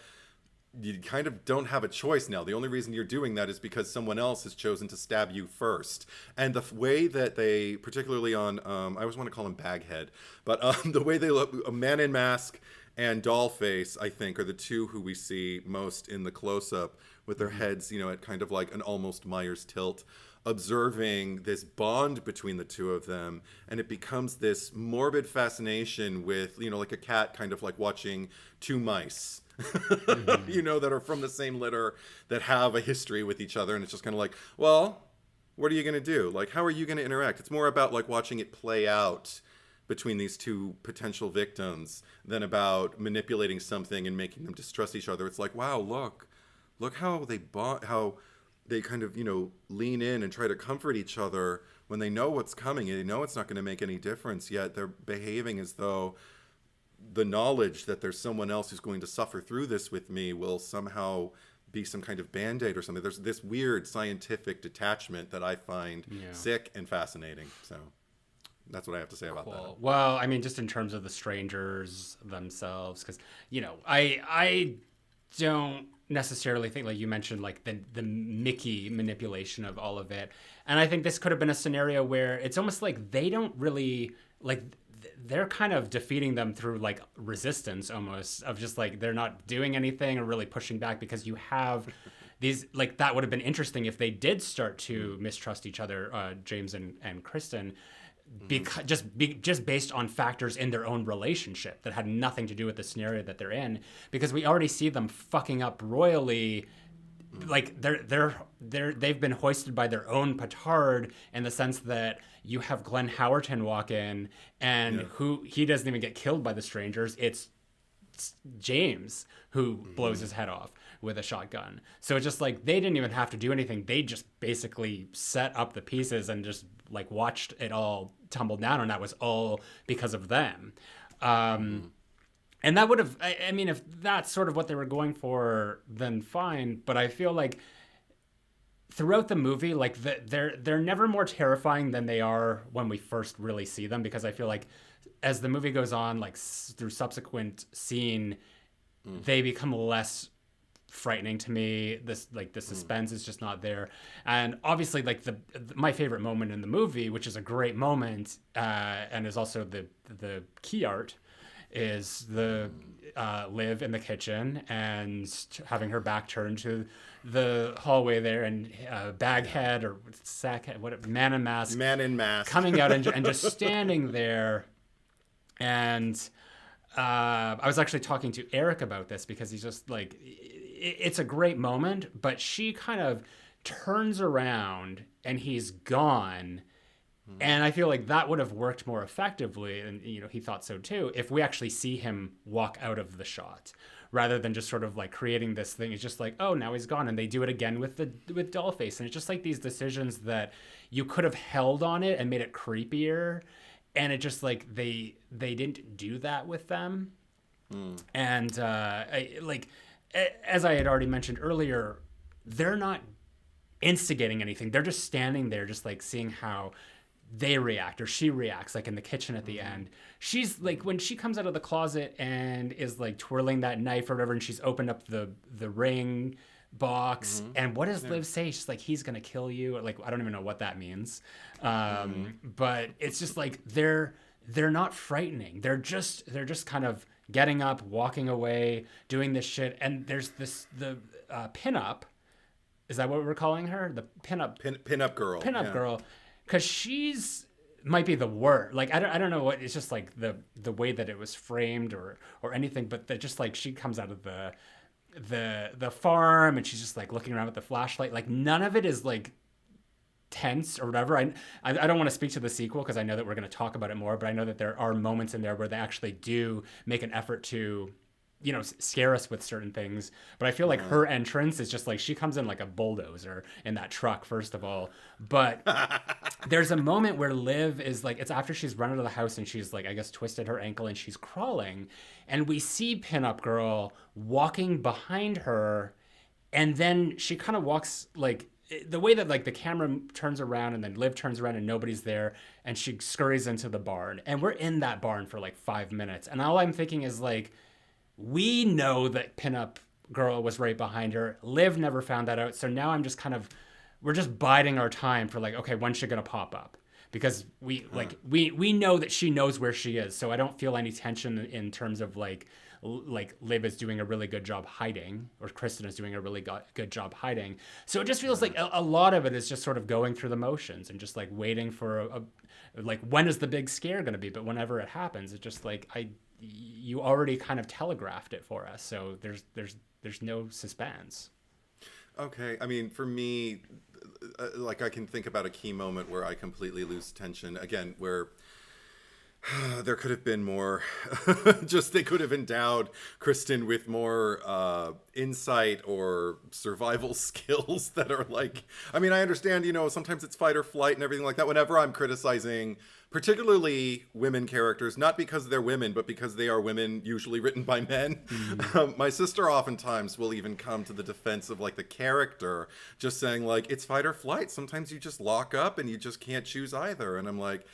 you kind of don't have a choice now. The only reason you're doing that is because someone else has chosen to stab you first. And the way that they, particularly on, I always want to call him Baghead, but the way they look, Man in Mask and Dollface, I think, are the two who we see most in the close-up with their heads, at kind of like an almost Myers tilt, observing this bond between the two of them. And it becomes this morbid fascination with, like a cat kind of like watching two mice. That are from the same litter that have a history with each other, and it's just kind of like, well, what are you going to do? Like, how are you going to interact? It's more about like watching it play out between these two potential victims than about manipulating something and making them distrust each other. It's like, wow, look how they how they kind of lean in and try to comfort each other when they know what's coming and they know it's not going to make any difference, yet they're behaving as though the knowledge that there's someone else who's going to suffer through this with me will somehow be some kind of band-aid or something. There's this weird scientific detachment that I find sick and fascinating. So that's what I have to say about that. Well, I mean, just in terms of the strangers themselves, because, I don't necessarily think, like you mentioned, like the Mickey manipulation of all of it. And I think this could have been a scenario where it's almost like they don't really, like, they're kind of defeating them through like resistance almost, of just like they're not doing anything or really pushing back, because you have these, like, that would have been interesting if they did start to mistrust each other, James and Kristen, because just based on factors in their own relationship that had nothing to do with the scenario that they're in, because we already see them fucking up royally. Like they've been hoisted by their own petard, in the sense that you have Glenn Howerton walk in, and who he doesn't even get killed by the strangers. It's James who blows his head off with a shotgun. So it's just like they didn't even have to do anything. They just basically set up the pieces and just like watched it all tumble down, and that was all because of them. And that would have, I mean, if that's sort of what they were going for, then fine. But I feel like throughout the movie, like they're never more terrifying than they are when we first really see them, because I feel like as the movie goes on, like through subsequent scene, they become less frightening to me. This, like, the suspense is just not there. And obviously, like my favorite moment in the movie, which is a great moment, and is also the key art, is the Liv in the kitchen and having her back turned to the hallway there, and Baghead or Sackhead, Man in Mask coming out and just standing there. And I was actually talking to Eric about this, because he's just like, it's a great moment, but she kind of turns around and he's gone. And I feel like that would have worked more effectively, and he thought so too, if we actually see him walk out of the shot, rather than just sort of like creating this thing. It's just like, oh, now he's gone, and they do it again with Dollface, and it's just like these decisions that you could have held on it and made it creepier, and it just like they didn't do that with them. And as I had already mentioned earlier, they're not instigating anything. They're just standing there, just like seeing how they react or she reacts, like in the kitchen at the end. She's like, when she comes out of the closet and is like twirling that knife or whatever, and she's opened up the ring box, and what does Liv say? She's like, he's gonna kill you, or like, I don't even know what that means. But it's just like they're not frightening. They're just kind of getting up, walking away, doing this shit. And there's the pinup. Is that what we're calling her? The pinup girl. Pinup girl, because she's might be the worst. Like I don't know what. It's just like the way that it was framed or anything. But that just like she comes out of the farm and she's just like looking around with the flashlight. Like none of it is like tense or whatever. I don't want to speak to the sequel because I know that we're going to talk about it more. But I know that there are moments in there where they actually do make an effort to, you know, scare us with certain things. But I feel like her entrance is just like she comes in like a bulldozer in that truck, first of all. But there's a moment where Liv is like, it's after she's run out of the house and she's like, I guess, twisted her ankle and she's crawling. And we see Pinup Girl walking behind her. And then she kind of walks like the way that like the camera turns around and then Liv turns around and nobody's there. And she scurries into the barn. And we're in that barn for like 5 minutes. And all I'm thinking is like, we know that Pinup Girl was right behind her. Liv never found that out. So now I'm just kind of, we're just biding our time for like, okay, when's she going to pop up? Because we know that she knows where she is. So I don't feel any tension in terms of like Liv is doing a really good job hiding, or Kristen is doing a really good job hiding. So it just feels like a lot of it is just sort of going through the motions and just like waiting for like, when is the big scare going to be? But whenever it happens, it's just like, you already kind of telegraphed it for us, so there's no suspense. Okay, I mean, for me, like I can think about a key moment where I completely lose tension again, where there could have been more. Just they could have endowed Kristen with more insight or survival skills that are like. I mean, I understand, you know, sometimes it's fight or flight and everything like that. Whenever I'm criticizing, particularly women characters, not because they're women, but because they are women usually written by men. My sister oftentimes will even come to the defense of like the character, just saying like, it's fight or flight. Sometimes you just lock up and you just can't choose either. And I'm like,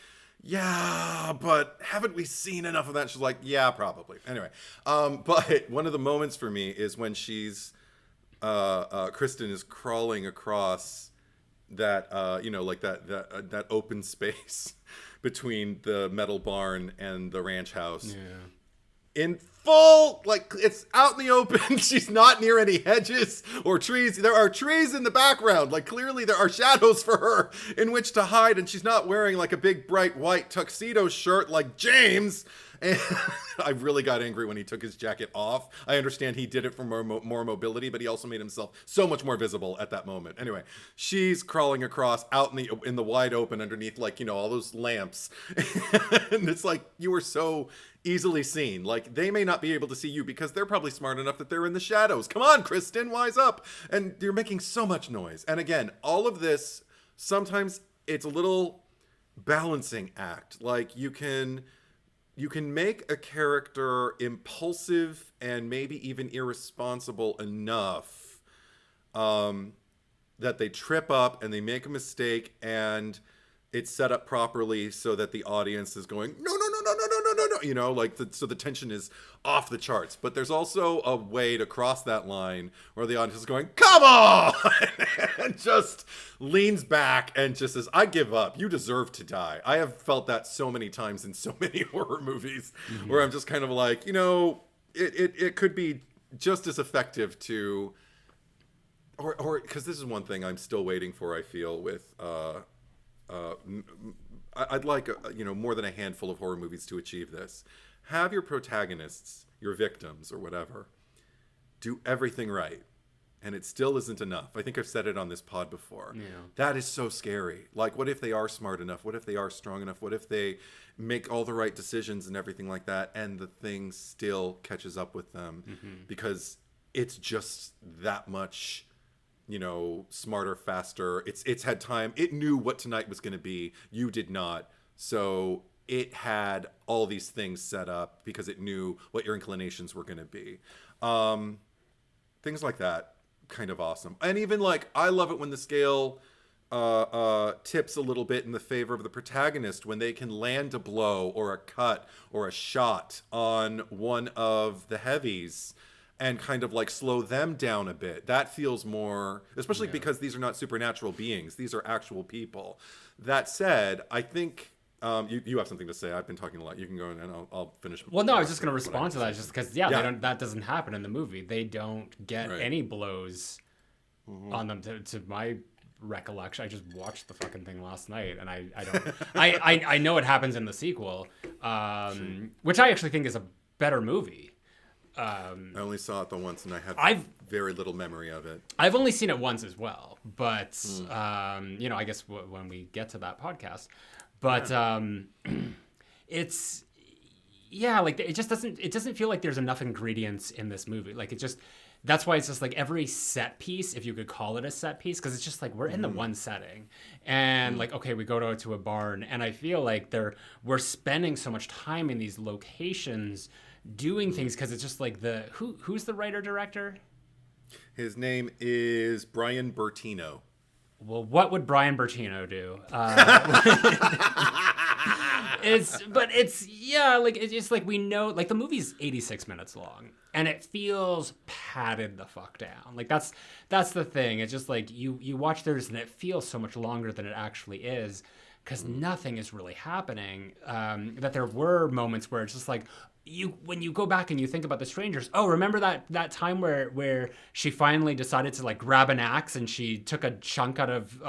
yeah, but haven't we seen enough of that? She's like, yeah, probably. Anyway, but one of the moments for me is when she's, Kristen is crawling across that, you know, like that open space between the metal barn and the ranch house. Yeah. In full, like, it's out in the open. She's not near any hedges or trees. There are trees in the background. Like, clearly there are shadows for her in which to hide, and she's not wearing like a big bright white tuxedo shirt like James. And I really got angry when he took his jacket off. I understand he did it for more mobility, but he also made himself so much more visible at that moment. Anyway, she's crawling across out in the wide open underneath, like, you know, all those lamps. And it's like, you were so easily seen. Like, they may not be able to see you because they're probably smart enough that they're in the shadows. Come on, Kristen, wise up. And you're making so much noise. And again, all of this, sometimes it's a little balancing act. Like, you can make a character impulsive and maybe even irresponsible enough that they trip up and they make a mistake, and it's set up properly so that the audience is going, no, you know, like, so the tension is off the charts. But there's also a way to cross that line where the audience is going, come on, and just leans back and just says, I give up. You deserve to die. I have felt that so many times in so many horror movies where I'm just kind of like, you know, it could be just as effective to, or because this is one thing I'm still waiting for, I feel, with, I'd like, you know, more than a handful of horror movies to achieve this. Have your protagonists, your victims or whatever, do everything right. And it still isn't enough. I think I've said it on this pod before. Yeah. That is so scary. Like, what if they are smart enough? What if they are strong enough? What if they make all the right decisions and everything like that, and the thing still catches up with them? Because it's just that much, you know, smarter, faster. It's had time. It knew what tonight was going to be. You did not. So it had all these things set up because it knew what your inclinations were going to be. Things like that. kind of awesome. And even like I love it when the scale tips a little bit in the favor of the protagonist when they can land a blow or a cut or a shot on one of the heavies and kind of like slow them down a bit. That feels more, especially because these are not supernatural beings. These are actual people. That said, I think you have something to say. I've been talking a lot. You can go and I'll finish. Well, no, I was just going to respond to that just because, they don't, that doesn't happen in the movie. They don't get any blows on them to my recollection. I just watched the fucking thing last night and I don't, I know it happens in the sequel, which I actually think is a better movie. I only saw it the once and I have very little memory of it. I've only seen it once as well, but I guess when we get to that podcast, but it's like it doesn't feel like there's enough ingredients in this movie. Like that's why it's just like every set piece, if you could call it a set piece, because it's just like we're in the one setting and like, okay, we go to a barn and I feel like we're spending so much time in these locations doing things because it's just like who's the writer director? His name is Brian Bertino. Well, what would Brian Bertino do? It's just like we know, like the movie's 86 minutes long and it feels padded the fuck down. Like that's the thing. It's just like you watch theirs and it feels so much longer than it actually is because nothing is really happening. That there were moments where it's just like, when you go back and you think about The Strangers, remember that time where she finally decided to like grab an axe and she took a chunk out of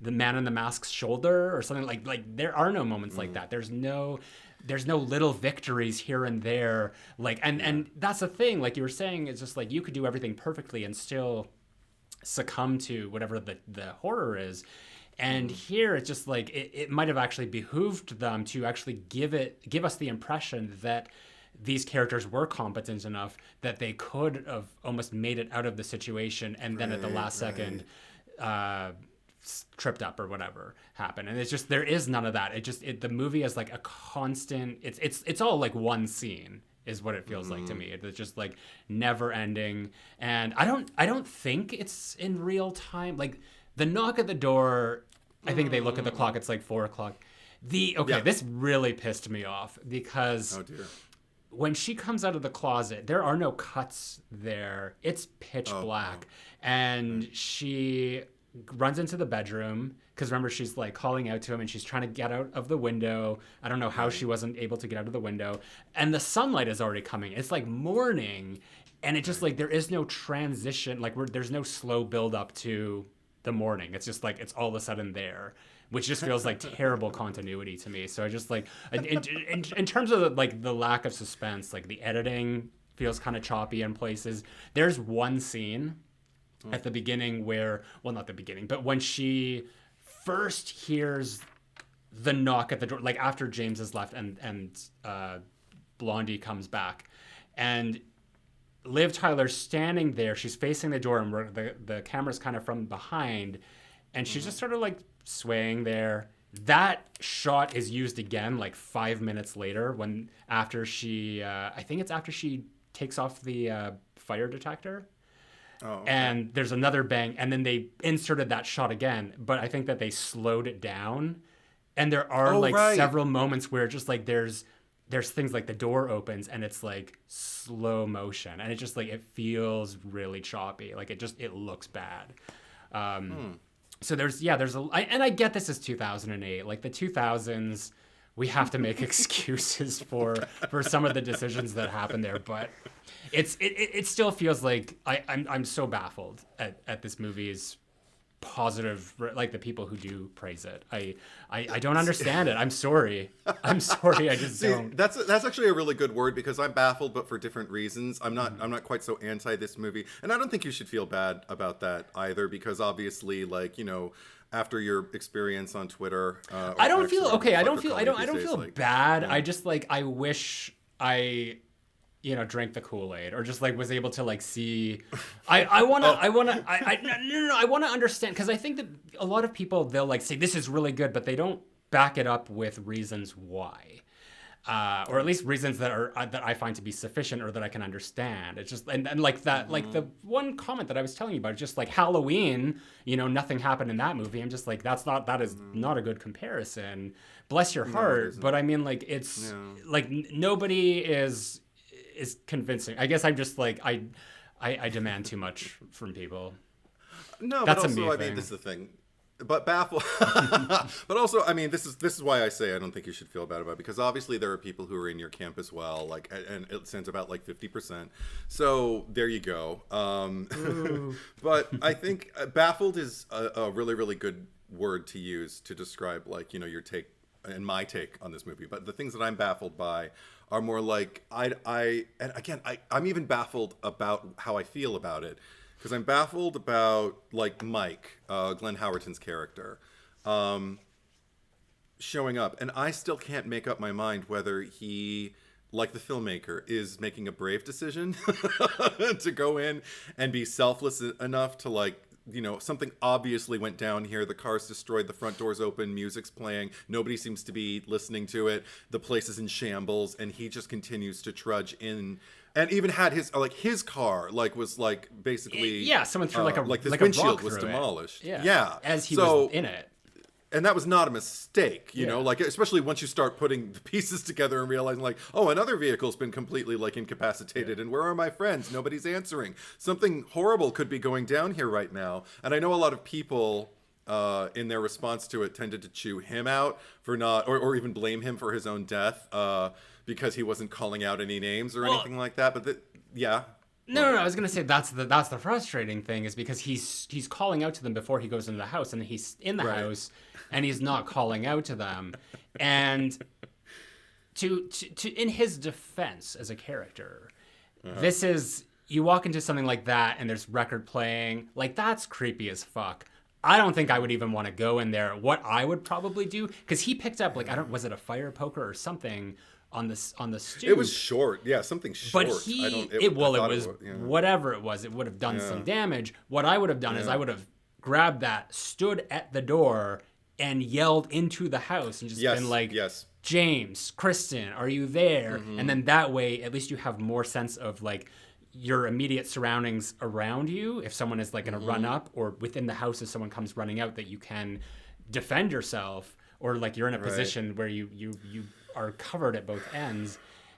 the Man in the Mask's shoulder or something like there are no moments like that. There's no little victories here and there. Like and that's the thing, like you were saying, it's just like you could do everything perfectly and still succumb to whatever the horror is. And here it's just like it might have actually behooved them to actually give us the impression that these characters were competent enough that they could have almost made it out of the situation and then at the last second tripped up or whatever happened. And it's just there is none of that. The movie is like a constant. It's all like one scene is what it feels like to me. It's just like never ending. And I don't think it's in real time. Like the knock at the door, I think they look at the clock, it's like 4:00. This really pissed me off because when she comes out of the closet, there are no cuts there. It's pitch black. And she runs into the bedroom because remember, she's like calling out to him and she's trying to get out of the window. I don't know how she wasn't able to get out of the window. And the sunlight is already coming. It's like morning. And it just like, there is no transition. Like there's no slow build up to the morning. It's just like it's all of a sudden there, which just feels like terrible continuity to me. So I just like in terms of like the lack of suspense, like the editing feels kind of choppy in places. There's one scene at the beginning where, well, not the beginning, but when she first hears the knock at the door, like after James has left and Blondie comes back and Liv Tyler's standing there. She's facing the door, and the camera's kind of from behind, and she's just sort of like swaying there. That shot is used again like 5 minutes later after she, I think it's after she takes off the fire detector. Oh, okay. And there's another bang, and then they inserted that shot again, but I think that they slowed it down, and there are several moments where just like there's things like the door opens and it's like slow motion and it just like it feels really choppy, like it looks bad. So I get this is 2008, like the 2000s, we have to make excuses for some of the decisions that happen there, but it still feels like I'm so baffled at this movie's positive, like the people who do praise it. I don't understand it. I'm sorry. I just don't. That's actually a really good word because I'm baffled, but for different reasons. I'm not quite so anti this movie, and I don't think you should feel bad about that either because obviously, like, you know, after your experience on Twitter, I don't feel okay. I don't feel bad. I just like I wish I drank the Kool-Aid or just like was able to like see. I want to understand because I think that a lot of people, they'll like say this is really good, but they don't back it up with reasons why. or at least reasons that are that I find to be sufficient or that I can understand. It's just and like that, like the one comment that I was telling you about, just like Halloween, nothing happened in that movie. I'm just like, that is not a good comparison. Bless your heart, but I mean, like, it's like nobody is convincing. I guess I'm just like I demand too much from people. No, That's but a me also, I thing. mean, this is the thing. But baffle. But also, I mean, this is why I say I don't think you should feel bad about it, because obviously there are people who are in your camp as well, like, and it stands about like 50%. So there you go. But I think baffled is a really, really good word to use to describe, like, your take and my take on this movie. But the things that I'm baffled by are more like and again, I'm even baffled about how I feel about it. Because I'm baffled about, like, Mike, Glenn Howerton's character, showing up. And I still can't make up my mind whether he, like the filmmaker, is making a brave decision to go in and be selfless enough to, like, something obviously went down here. The car's destroyed, the front door's open, music's playing, nobody seems to be listening to it, the place is in shambles, and he just continues to trudge in. And even had his car was like basically someone threw like this like a windshield rock was through it. demolished. Yeah, as he was in it. And that was not a mistake, Yeah. like, especially once you start putting the pieces together and realizing, like, oh, another vehicle's been completely, like, incapacitated, and where are my friends? Nobody's answering. Something horrible could be going down here right now. And I know a lot of people in their response to it tended to chew him out for not, or even blame him for his own death because he wasn't calling out any names or anything like that. But yeah. No. I was gonna say that's the frustrating thing, is because he's calling out to them before he goes into the house, and he's in the house, and he's not calling out to them, and to in his defense as a character, this is, you walk into something like that and there's record playing, like, that's creepy as fuck. I don't think I would even want to go in there. What I would probably do, because he picked up, like, was it a fire poker or something on the stoop? It was short, something short. But whatever it was, it would have done some damage. What I would have done is I would have grabbed that, stood at the door, and yelled into the house and just been like, James, Kristen, are you there? And then that way, at least you have more sense of, like, your immediate surroundings around you. If someone is, like, going to run up, or within the house if someone comes running out, that you can defend yourself, or, like, you're in a position where you are covered at both ends.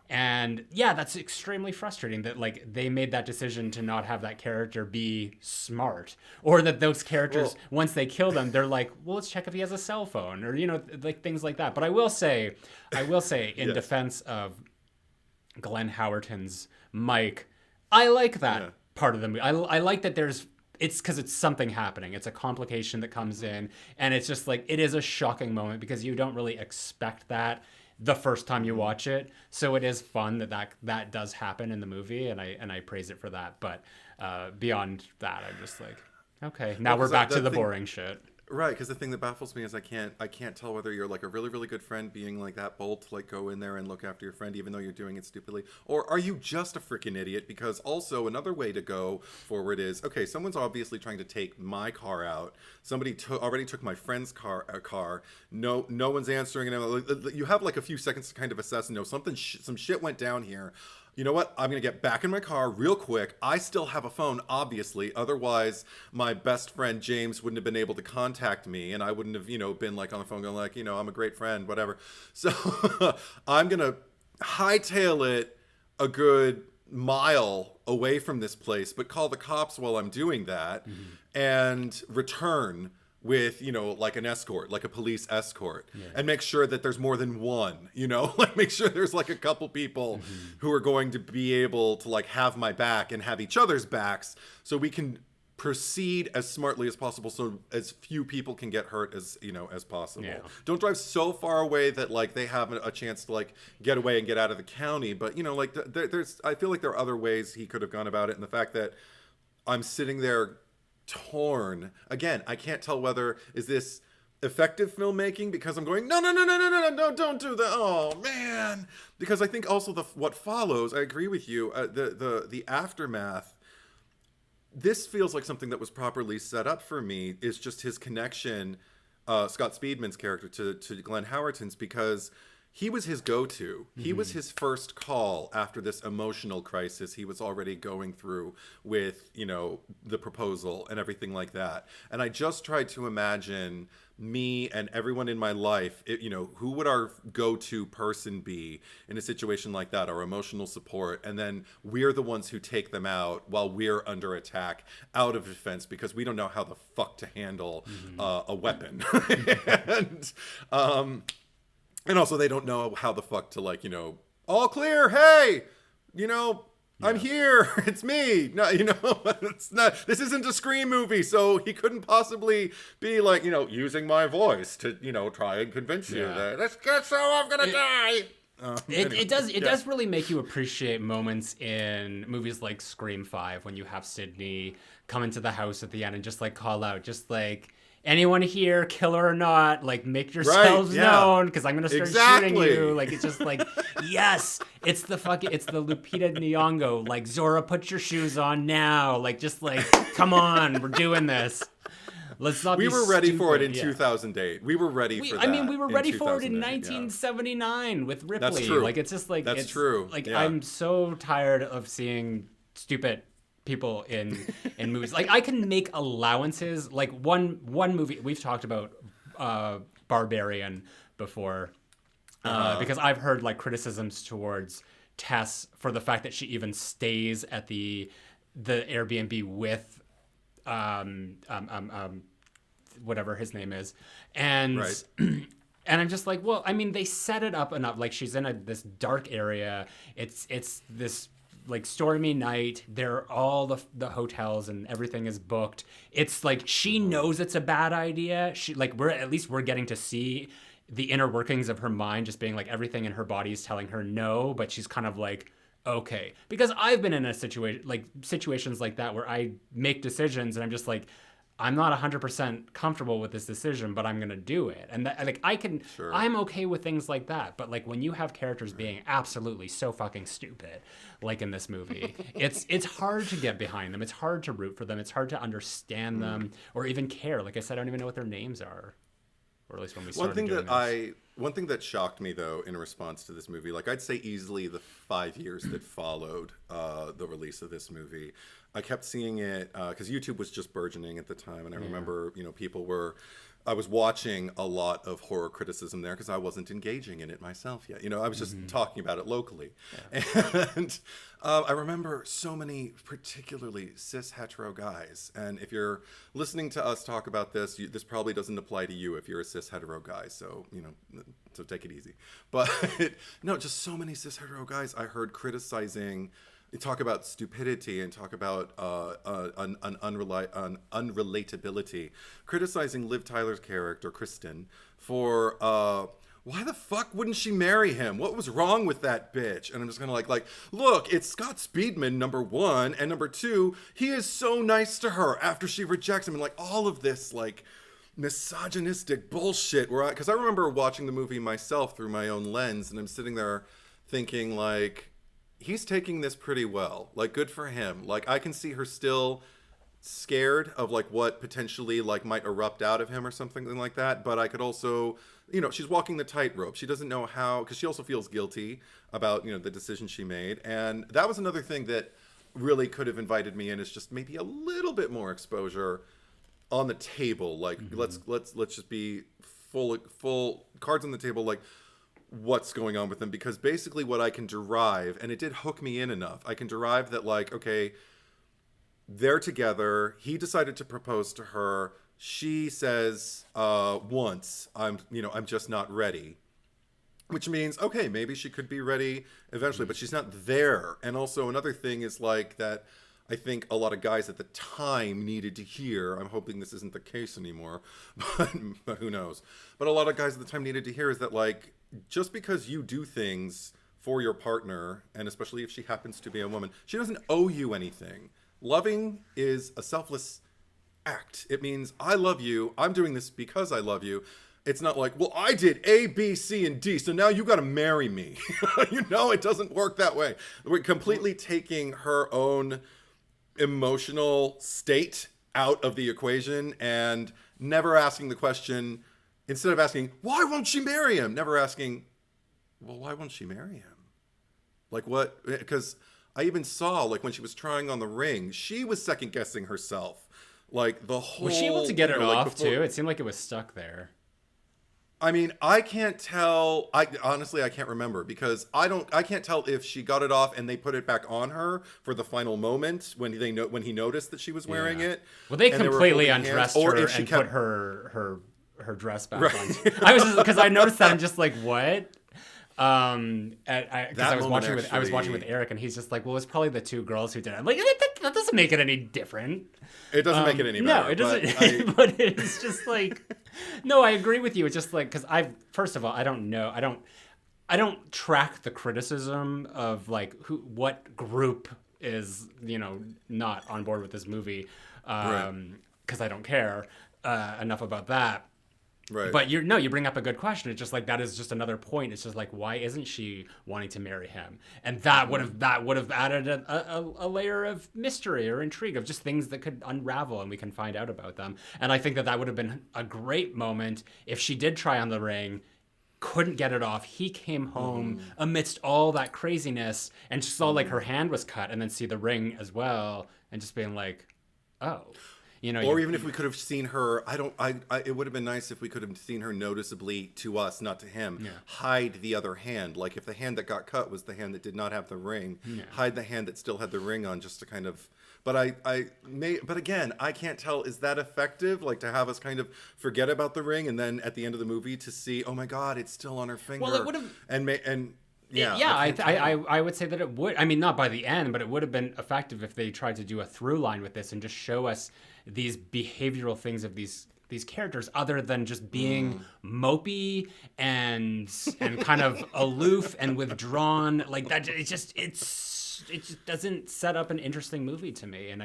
And that's extremely frustrating that, like, they made that decision to not have that character be smart, or that those characters, once they kill them, they're like, well, let's check if he has a cell phone, or, like, things like that. But I will say in defense of Glenn Howerton's Mike, I like that part of the movie. I like that it's because it's something happening. It's a complication that comes in, and it's just like, it is a shocking moment because you don't really expect that the first time you watch it. So it is fun that does happen in the movie, and I praise it for that. But beyond that, I'm just like, okay, now we're back to the boring shit. Right, because the thing that baffles me is I can't tell whether you're, like, a really, really good friend being, like, that bold to, like, go in there and look after your friend even though you're doing it stupidly, or are you just a freaking idiot? Because also another way to go forward is, okay, someone's obviously trying to take my car out. Somebody already took my friend's car. No one's answering, and you have, like, a few seconds to kind of assess and know some shit went down here. You know what? I'm going to get back in my car real quick. I still have a phone, obviously. Otherwise, my best friend, James, wouldn't have been able to contact me. And I wouldn't have, been, like, on the phone going, like, I'm a great friend, whatever. So I'm going to hightail it a good mile away from this place, but call the cops while I'm doing that, and return with, like, an escort, like a police escort, and make sure that there's more than one, like, make sure there's, like, a couple people who are going to be able to, like, have my back and have each other's backs, so we can proceed as smartly as possible, so as few people can get hurt as possible. Don't drive so far away that, like, they have a chance to, like, get away and get out of the county. But like, I feel like there are other ways he could have gone about it, and the fact that I'm sitting there torn again, I can't tell whether is this effective filmmaking because I'm going, no, don't do that, oh man, because I think also what follows, I agree with you, the aftermath, this feels like something that was properly set up for me, is just his connection, Scott Speedman's character, to Glenn Howerton's, because he was his go-to. He was his first call after this emotional crisis he was already going through with, you know, the proposal and everything like that. And I just tried to imagine me and everyone in my life, you know, who would our go-to person be in a situation like that, our emotional support, and then we're the ones who take them out while we're under attack out of defense because we don't know how the fuck to handle a weapon. And also they don't know how the fuck to, like, you know, all clear, hey, you know, I'm here. It's me. No, you know, it's not. This isn't a Scream movie, so he couldn't possibly be like, you know, using my voice to, you know, try and convince you that let's get so I'm gonna die. Anyway. It does really make you appreciate moments in movies like Scream 5 when you have Sydney come into the house at the end and just like call out, just like, anyone here, killer or not, like, make yourselves known because I'm gonna start shooting you. Like, it's just like, yes, it's the Lupita Nyong'o, like, Zora, put your shoes on now. Like, just like, come on, we're doing this. Let's not. We be were ready stupid. for it in 2008. We were ready for that. I mean, we were ready for it in 1979 with Ripley. That's true. Like, it's just like that's true. Like, I'm so tired of seeing stupid people in movies. Like, I can make allowances. Like, one movie we've talked about, Barbarian before, because I've heard like criticisms towards Tess for the fact that she even stays at the Airbnb with whatever his name is, and right. And I'm just like, well, I mean, they set it up enough. Like, she's in this dark area. It's this like stormy night. There all the hotels and everything is booked. It's like she knows it's a bad idea. She like we're getting to see the inner workings of her mind, just being like everything in her body is telling her no, but she's kind of like, okay. Because I've been in situations like that where I make decisions and I'm just like, I'm not 100% comfortable with this decision, but I'm going to do it. And that, like, I'm okay with things like that. But like when you have characters being absolutely so fucking stupid, like in this movie, it's hard to get behind them. It's hard to root for them. It's hard to understand them or even care. Like I said, I don't even know what their names are. Or at least when we started doing this. One thing that shocked me, though, in response to this movie, like I'd say easily the 5 years that followed the release of this movie, I kept seeing it because YouTube was just burgeoning at the time, and I remember, you know, I was watching a lot of horror criticism there because I wasn't engaging in it myself yet. You know, I was just talking about it locally. Yeah. And I remember so many particularly cis hetero guys. And if you're listening to us talk about this, this probably doesn't apply to you if you're a cis hetero guy. So, you know, so take it easy. But no, just so many cis hetero guys I heard criticizing, talk about stupidity and talk about unrelatability, criticizing Liv Tyler's character, Kristen, for why the fuck wouldn't she marry him? What was wrong with that bitch? And I'm just gonna like, look, it's Scott Speedman, number one, and number two, he is so nice to her after she rejects him, and like all of this like misogynistic bullshit. Because I remember watching the movie myself through my own lens, and I'm sitting there thinking like, he's taking this pretty well. Like, good for him. Like, I can see her still scared of like what potentially like might erupt out of him or something like that. But I could also, you know, she's walking the tightrope. She doesn't know how, because she also feels guilty about, you know, the decision she made. And that was another thing that really could have invited me in, is just maybe a little bit more exposure on the table. Like, let's just be full cards on the table. Like, what's going on with them, because basically what I can derive, and it did hook me in enough, I can derive that like, okay, they're together, he decided to propose to her, she says once, I'm just not ready, which means, okay, maybe she could be ready eventually, but she's not there. And also another thing is like that I think a lot of guys at the time needed to hear, I'm hoping this isn't the case anymore, but who knows, but a lot of guys at the time needed to hear is that like, just because you do things for your partner, and especially if she happens to be a woman, she doesn't owe you anything. Loving is a selfless act. It means I love you, I'm doing this because I love you. It's not like, well, I did A, B, C, and D, so now you got to marry me. You know, it doesn't work that way. We're completely taking her own emotional state out of the equation and never asking the question, instead of asking, why won't she marry him? Never asking, well, why won't she marry him? Like what? Because I even saw like when she was trying on the ring, she was second guessing herself. Like the whole. Was she able to get it like, off too? It seemed like it was stuck there. I mean, I can't tell. I honestly, I can't remember because I can't tell if she got it off and they put it back on her for the final moment when when he noticed that she was wearing it. Well, they and completely holding undressed hands, or her if she and kept put her dress back on. I was just because I noticed that I'm just like, what? Because I was watching with Eric, and he's just like, well, it's probably the two girls who did it. I'm like, that doesn't make it any different. It doesn't make it any better. No, it doesn't. But it's just like, no, I agree with you. It's just like because first of all, I don't know, I don't track the criticism of like what group is not on board with this movie, because I don't care enough about that. Right. But you bring up a good question. It's just like that is just another point. It's just like why isn't she wanting to marry him? And that would have added a layer of mystery or intrigue of just things that could unravel and we can find out about them. And I think that would have been a great moment if she did try on the ring, couldn't get it off. He came home amidst all that craziness and just saw like her hand was cut and then see the ring as well and just being like, oh. Or even if we could have seen her, it would have been nice if we could have seen her noticeably to us, not to him, hide the other hand. Like if the hand that got cut was the hand that did not have the ring, hide the hand that still had the ring on just to kind of, but again, I can't tell, is that effective? Like to have us kind of forget about the ring and then at the end of the movie to see, oh my God, it's still on her finger. Well, it would have, I would say that it would. I mean, not by the end, but it would have been effective if they tried to do a through line with this and just show us these behavioral things of these characters, other than just being mopey and kind of aloof and withdrawn. Like that, it just doesn't set up an interesting movie to me.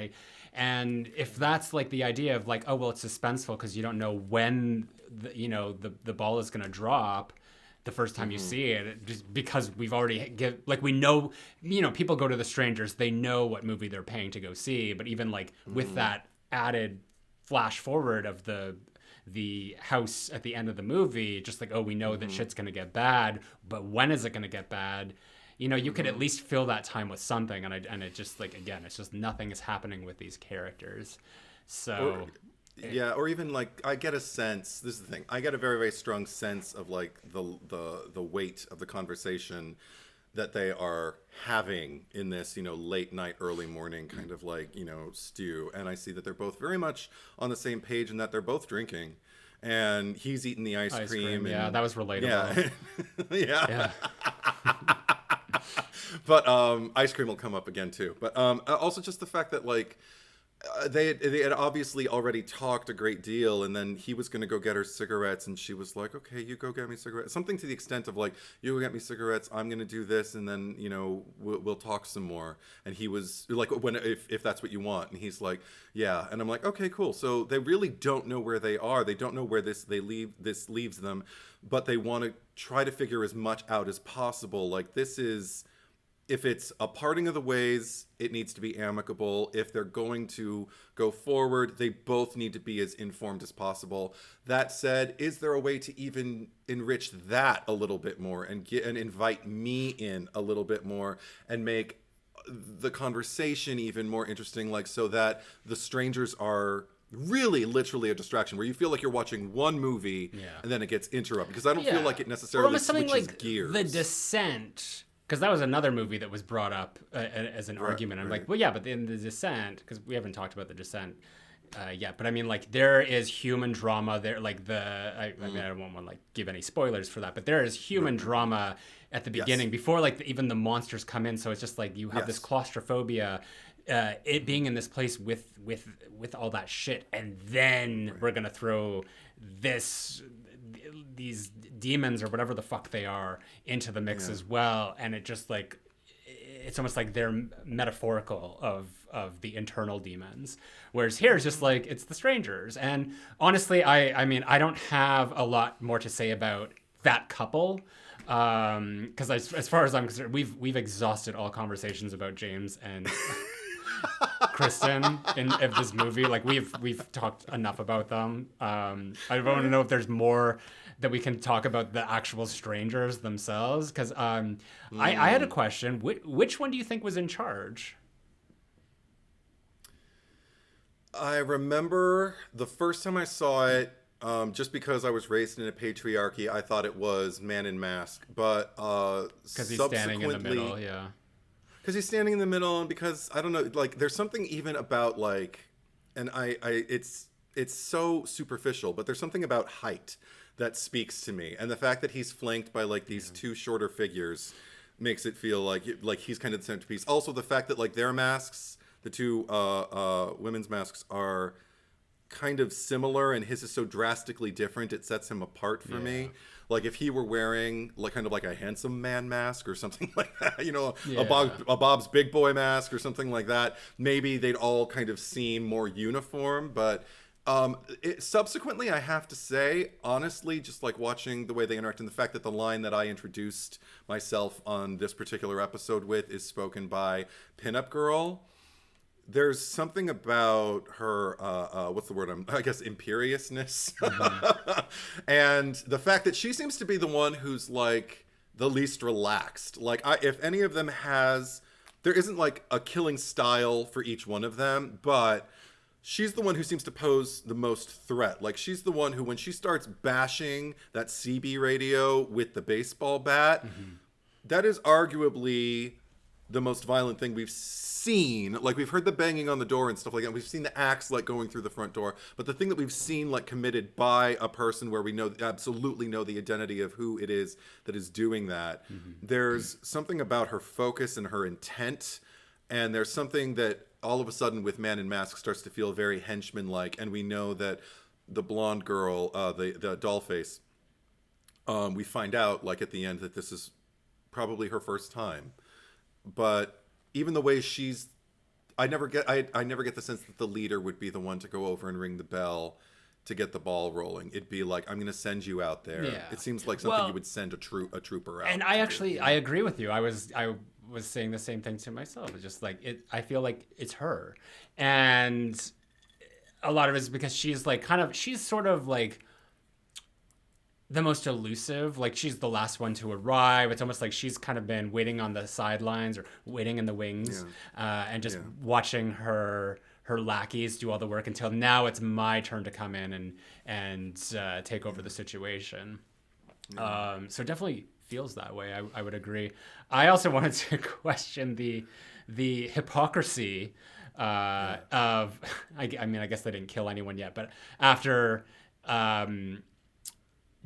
And if that's like the idea of like, oh well, it's suspenseful because you don't know when the ball is going to drop the first time you see it, just because we've already we know, people go to The Strangers, they know what movie they're paying to go see, but even like with that added flash forward of the house at the end of the movie, just like, oh, we know that shit's gonna get bad, but when is it gonna get bad? You could at least fill that time with something, and it just like, again, it's just nothing is happening with these characters. So or even like I get a sense. This is the thing. I get a very, very strong sense of like the weight of the conversation that they are having in this, late night, early morning kind of like, stew. And I see that they're both very much on the same page and that they're both drinking. And he's eating the ice cream. And, yeah, that was relatable. Yeah. But ice cream will come up again too. But also just the fact that like they had obviously already talked a great deal, and then he was going to go get her cigarettes, and she was like, okay, you go get me cigarettes. Something to the extent of like, you go get me cigarettes, I'm going to do this, and then, we'll talk some more. And he was like, if that's what you want. And he's like, yeah. And I'm like, okay, cool. So they really don't know where they are. They don't know where this leaves them, but they want to try to figure as much out as possible. Like if it's a parting of the ways, it needs to be amicable. If they're going to go forward, they both need to be as informed as possible. That said, is there a way to even enrich that a little bit more and invite me in a little bit more and make the conversation even more interesting, like so that the strangers are really literally a distraction where you feel like you're watching one movie and then it gets interrupted, because I don't feel like it necessarily switches like gears. The Descent, because that was another movie that was brought up as an argument. I'm like, well, yeah, but in The Descent, because we haven't talked about The Descent yet, but I mean, like, there is human drama there. Like I mean, I don't want to like give any spoilers for that, but there is human drama at the beginning before like even the monsters come in. So it's just like you have this claustrophobia, it being in this place with all that shit, and then we're gonna throw these demons or whatever the fuck they are into the mix as well, and it just like it's almost like they're metaphorical of the internal demons, whereas here it's just like it's the strangers. And honestly, I mean I don't have a lot more to say about that couple, because as far as I'm concerned, we've exhausted all conversations about James and Kristen in of this movie. Like we've talked enough about them. I want to know if there's more that we can talk about the actual strangers themselves. Because I had a question. Which one do you think was in charge? I remember the first time I saw it, just because I was raised in a patriarchy, I thought it was Man in Mask. But Because he's standing in the middle, yeah. Because he's standing in the middle, and because I don't know, like there's something even about like, and it's so superficial, but there's something about height that speaks to me, and the fact that he's flanked by like these two shorter figures makes it feel like he's kind of the centerpiece. Also, the fact that like their masks, the two women's masks, are kind of similar, and his is so drastically different, it sets him apart for me. Like if he were wearing like kind of like a handsome man mask or something like that, you know, a Bob's Big Boy mask or something like that, maybe they'd all kind of seem more uniform. But subsequently, I have to say, honestly, just like watching the way they interact, and the fact that the line that I introduced myself on this particular episode with is spoken by Pinup Girl. There's something about her, what's the word? I guess imperiousness. And the fact that she seems to be the one who's like the least relaxed. Like if any of them there isn't like a killing style for each one of them, but she's the one who seems to pose the most threat. Like she's the one who, when she starts bashing that CB radio with the baseball bat, that is arguably the most violent thing we've seen. Like we've heard the banging on the door and stuff like that. We've seen the axe like going through the front door, but the thing that we've seen like committed by a person where we absolutely know the identity of who it is that is doing that. There's something about her focus and her intent, and there's something that all of a sudden with Man in Mask starts to feel very henchman-like, and we know that the blonde girl, the dollface, we find out like at the end that this is probably her first time. But even the way I never get the sense that the leader would be the one to go over and ring the bell to get the ball rolling. It'd be like, I'm going to send you out there. Yeah. It seems like something you would send a trooper out. And I agree with you. I was saying the same thing to myself. It's just like I feel like it's her, and a lot of it is because she's sort of like the most elusive. Like she's the last one to arrive. It's almost like she's kind of been waiting on the sidelines or waiting in the wings, and just watching her lackeys do all the work until now it's my turn to come in and take over the situation. So definitely feels that way. I would agree. I also wanted to question the hypocrisy of. I mean, I guess they didn't kill anyone yet, but after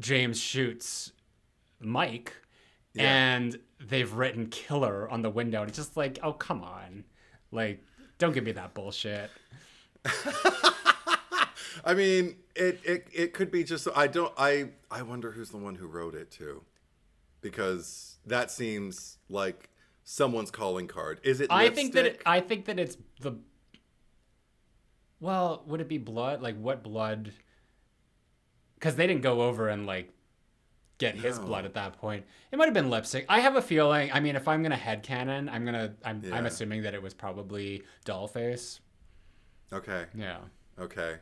James shoots Mike, and they've written "killer" on the window, and it's just like, oh come on, like don't give me that bullshit. I mean, it could be just I wonder who's the one who wrote it too, because that seems like someone's calling card. Is it lipstick? I think that it's the. Well, would it be blood? Like what blood? Because they didn't go over and like get his blood at that point. It might have been lipstick. I have a feeling. I mean, if I'm gonna headcanon, I'm assuming that it was probably Dollface. Okay. Yeah. Okay.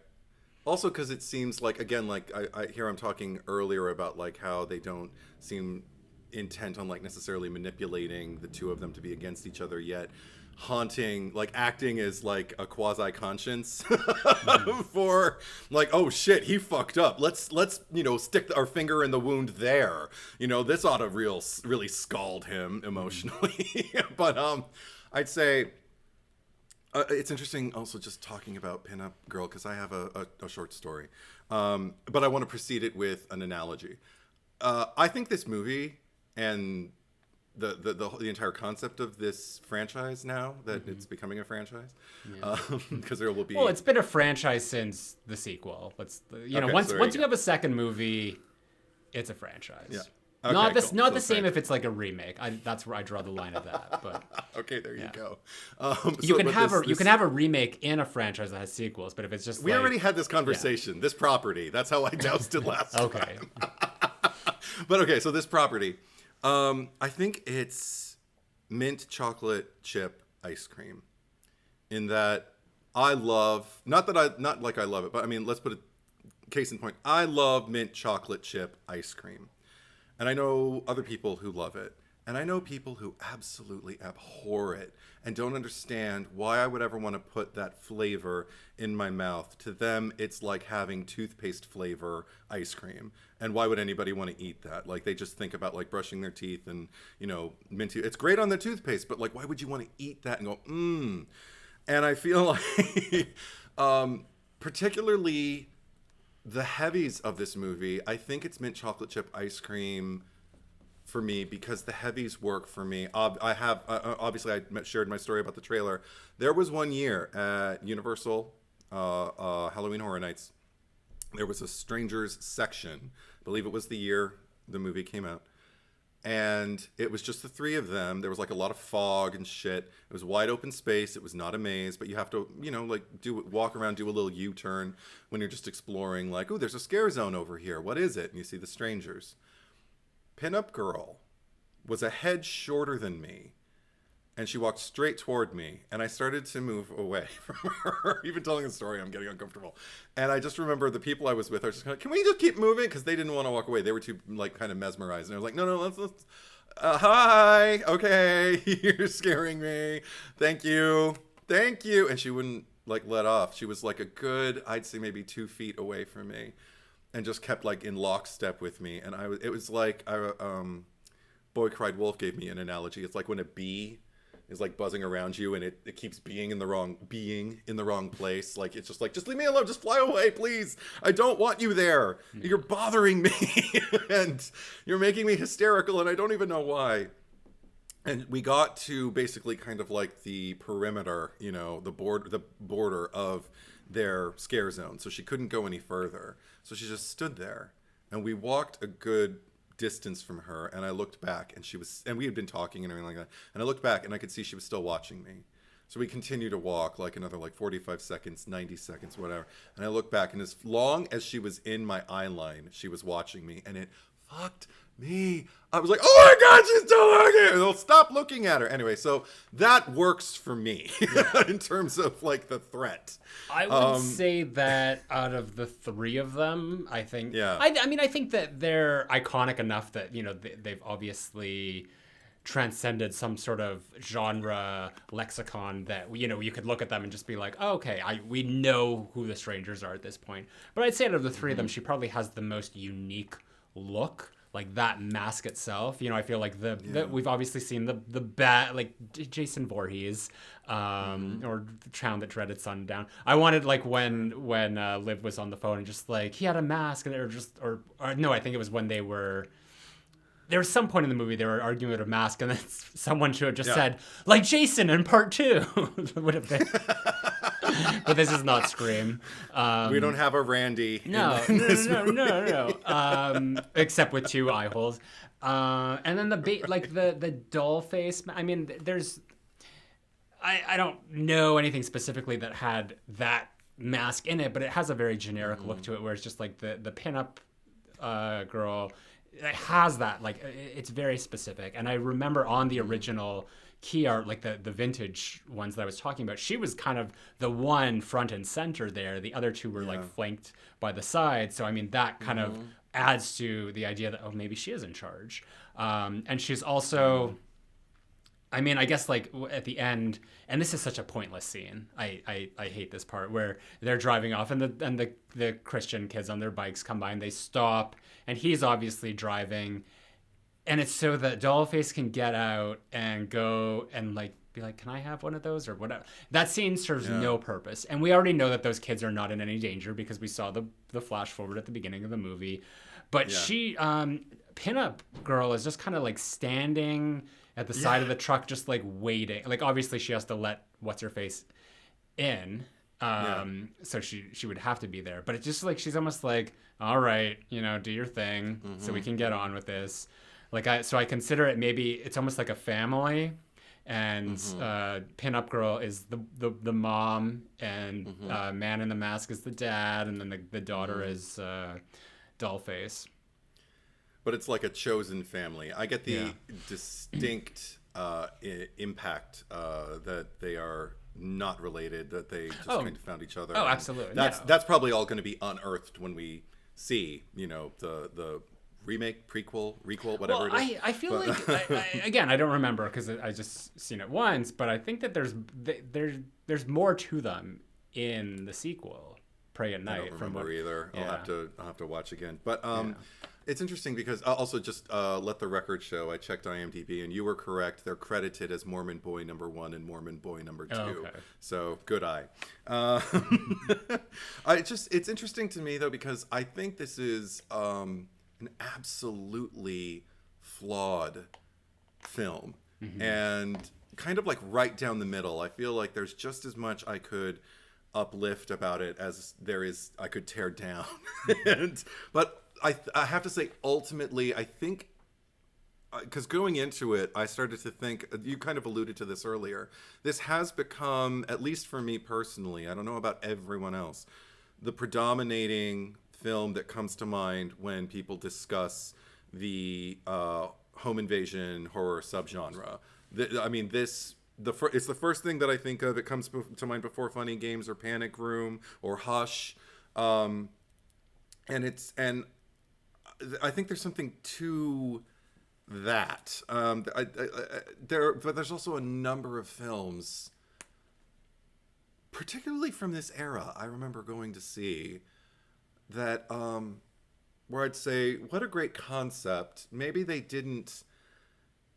Also, because it seems like, again, like I hear I'm talking earlier about like how they don't seem intent on like necessarily manipulating the two of them to be against each other, yet haunting, like acting as like a quasi conscience for like, oh shit, he fucked up, let's stick our finger in the wound there, this ought to really scald him emotionally. But I'd say it's interesting also just talking about Pinup Girl, because I have a short story, but I want to precede it with an analogy. I think this movie and the entire concept of this franchise, now that it's becoming a franchise, because there will be. Well, it's been a franchise since the sequel. Once you have a second movie, it's a franchise. Yeah. Okay, not the same if it's like a remake. That's where I draw the line of that. But okay, there you go. You can have a remake in a franchise that has sequels, but if it's just we already had this conversation. Yeah. This property. That's how I doused it last time. But okay, so this property. I think it's mint chocolate chip ice cream, in that I love, not like I love it, but I mean, let's put it case in point. I love mint chocolate chip ice cream. And I know other people who love it. And I know people who absolutely abhor it and don't understand why I would ever want to put that flavor in my mouth. To them, it's like having toothpaste flavor ice cream. And why would anybody want to eat that? Like, they just think about like brushing their teeth and, minty. It's great on the toothpaste, but like, why would you want to eat that and go, mmm? And I feel like, particularly the heavies of this movie, I think it's mint chocolate chip ice cream for me because the heavies work for me. I have obviously I shared my story about the trailer. There was one year at Universal Halloween Horror Nights. There was a strangers section. I believe it was the year the movie came out. And it was just the three of them. There was like a lot of fog and shit. It was wide open space. It was not a maze, but you have to, like walk around, do a little U-turn when you're just exploring. Like, oh, there's a scare zone over here. What is it? And you see the strangers. Pinup Girl was a head shorter than me, and she walked straight toward me, and I started to move away from her. Even telling the story, I'm getting uncomfortable. And I just remember the people I was with are just kind of, can we just keep moving? Because they didn't want to walk away. They were too, like, kind of mesmerized. And I was like, no, let's hi, okay, you're scaring me. Thank you. And she wouldn't, like, let off. She was, like, a good, I'd say maybe 2 feet away from me, and just kept, like, in lockstep with me. And it was like, Boy Cried Wolf gave me an analogy. It's like when a bee is like buzzing around you and it keeps being in the wrong place. Like, it's just like, just leave me alone, just fly away, please. I don't want you there. You're bothering me and you're making me hysterical and I don't even know why. And we got to basically kind of like the perimeter, the border of their scare zone. So she couldn't go any further. So she just stood there and we walked a good distance from her, and I looked back and we had been talking and everything like that, and I looked back and I could see she was still watching me. So we continued to walk like another 45 seconds, 90 seconds, whatever, and I looked back, and as long as she was in my eye line, she was watching me, and it fucked me. I was like, oh my god, she's still looking at her. They'll stop looking at her. Anyway, so that works for me in terms of like the threat. I would say that out of the three of them, I think. Yeah. I mean, I think that they're iconic enough that they've obviously transcended some sort of genre lexicon that you could look at them and just be like, oh, okay, we know who the strangers are at this point. But I'd say out of the three of them, she probably has the most unique look. Like that mask itself, I feel like we've obviously seen the bat, like Jason Voorhees, or the Town That Dreaded Sundown. I wanted like when Liv was on the phone and just like he had a mask and they were just or no, I think it was when there was some point in the movie they were arguing with a mask and then someone should have just said like Jason in part 2 would have been. But this is not Scream. We don't have a Randy. No. Except with 2 eye holes. And then the doll face. I mean, I don't know anything specifically that had that mask in it, but it has a very generic look to it, where it's just like the pinup girl. It has that, like, it's very specific. And I remember on the original key art, like the vintage ones that I was talking about, she was kind of the one front and center there. The other 2 were like flanked by the side. So I mean, that kind of adds to the idea that, oh, maybe she is in charge. And she's also, I mean, I guess like at the end, and this is such a pointless scene. I hate this part where they're driving off and the Christian kids on their bikes come by and they stop and he's obviously driving. And it's so that Dollface can get out and go and like be like, can I have one of those or whatever? That scene serves no purpose. And we already know that those kids are not in any danger because we saw the flash forward at the beginning of the movie. But she, Pinup Girl is just kind of like standing at the side of the truck, just like waiting. Like obviously she has to let What's-Her-Face in. So she would have to be there. But it's just like, she's almost like, all right, do your thing so we can get on with this. Like I consider it, maybe it's almost like a family, and Pinup Girl is the mom, and Man in the Mask is the dad, and then the daughter is Dollface. But it's like a chosen family. I get the distinct impact that they are not related, that they just Oh. kind of found each other. Oh, And absolutely. That's probably all going to be unearthed when we see, the remake, prequel, whatever Well, it is. I feel like again, I don't remember because I just seen it once, but I think that there's more to them in the sequel, Prey at I Night. don't remember either. Yeah. I'll have to watch again. But it's interesting because also just let the record show. I checked IMDb, and you were correct. They're credited as Mormon Boy #1 and Mormon Boy #2. Oh, okay. So good eye. It's interesting to me though, because I think this is an absolutely flawed film, and kind of like right down the middle. I feel like there's just as much I could uplift about it as there is I could tear down. But I have to say, ultimately, I think, because going into it, I started to think, you kind of alluded to this earlier, this has become, at least for me personally, I don't know about everyone else, the predominating film that comes to mind when people discuss the home invasion horror subgenre. It's the first thing that I think of. It comes to mind before Funny Games or Panic Room or Hush, and I think there's something to that. But there's also a number of films, particularly from this era, I remember going to see that, where I'd say, what a great concept. Maybe they didn't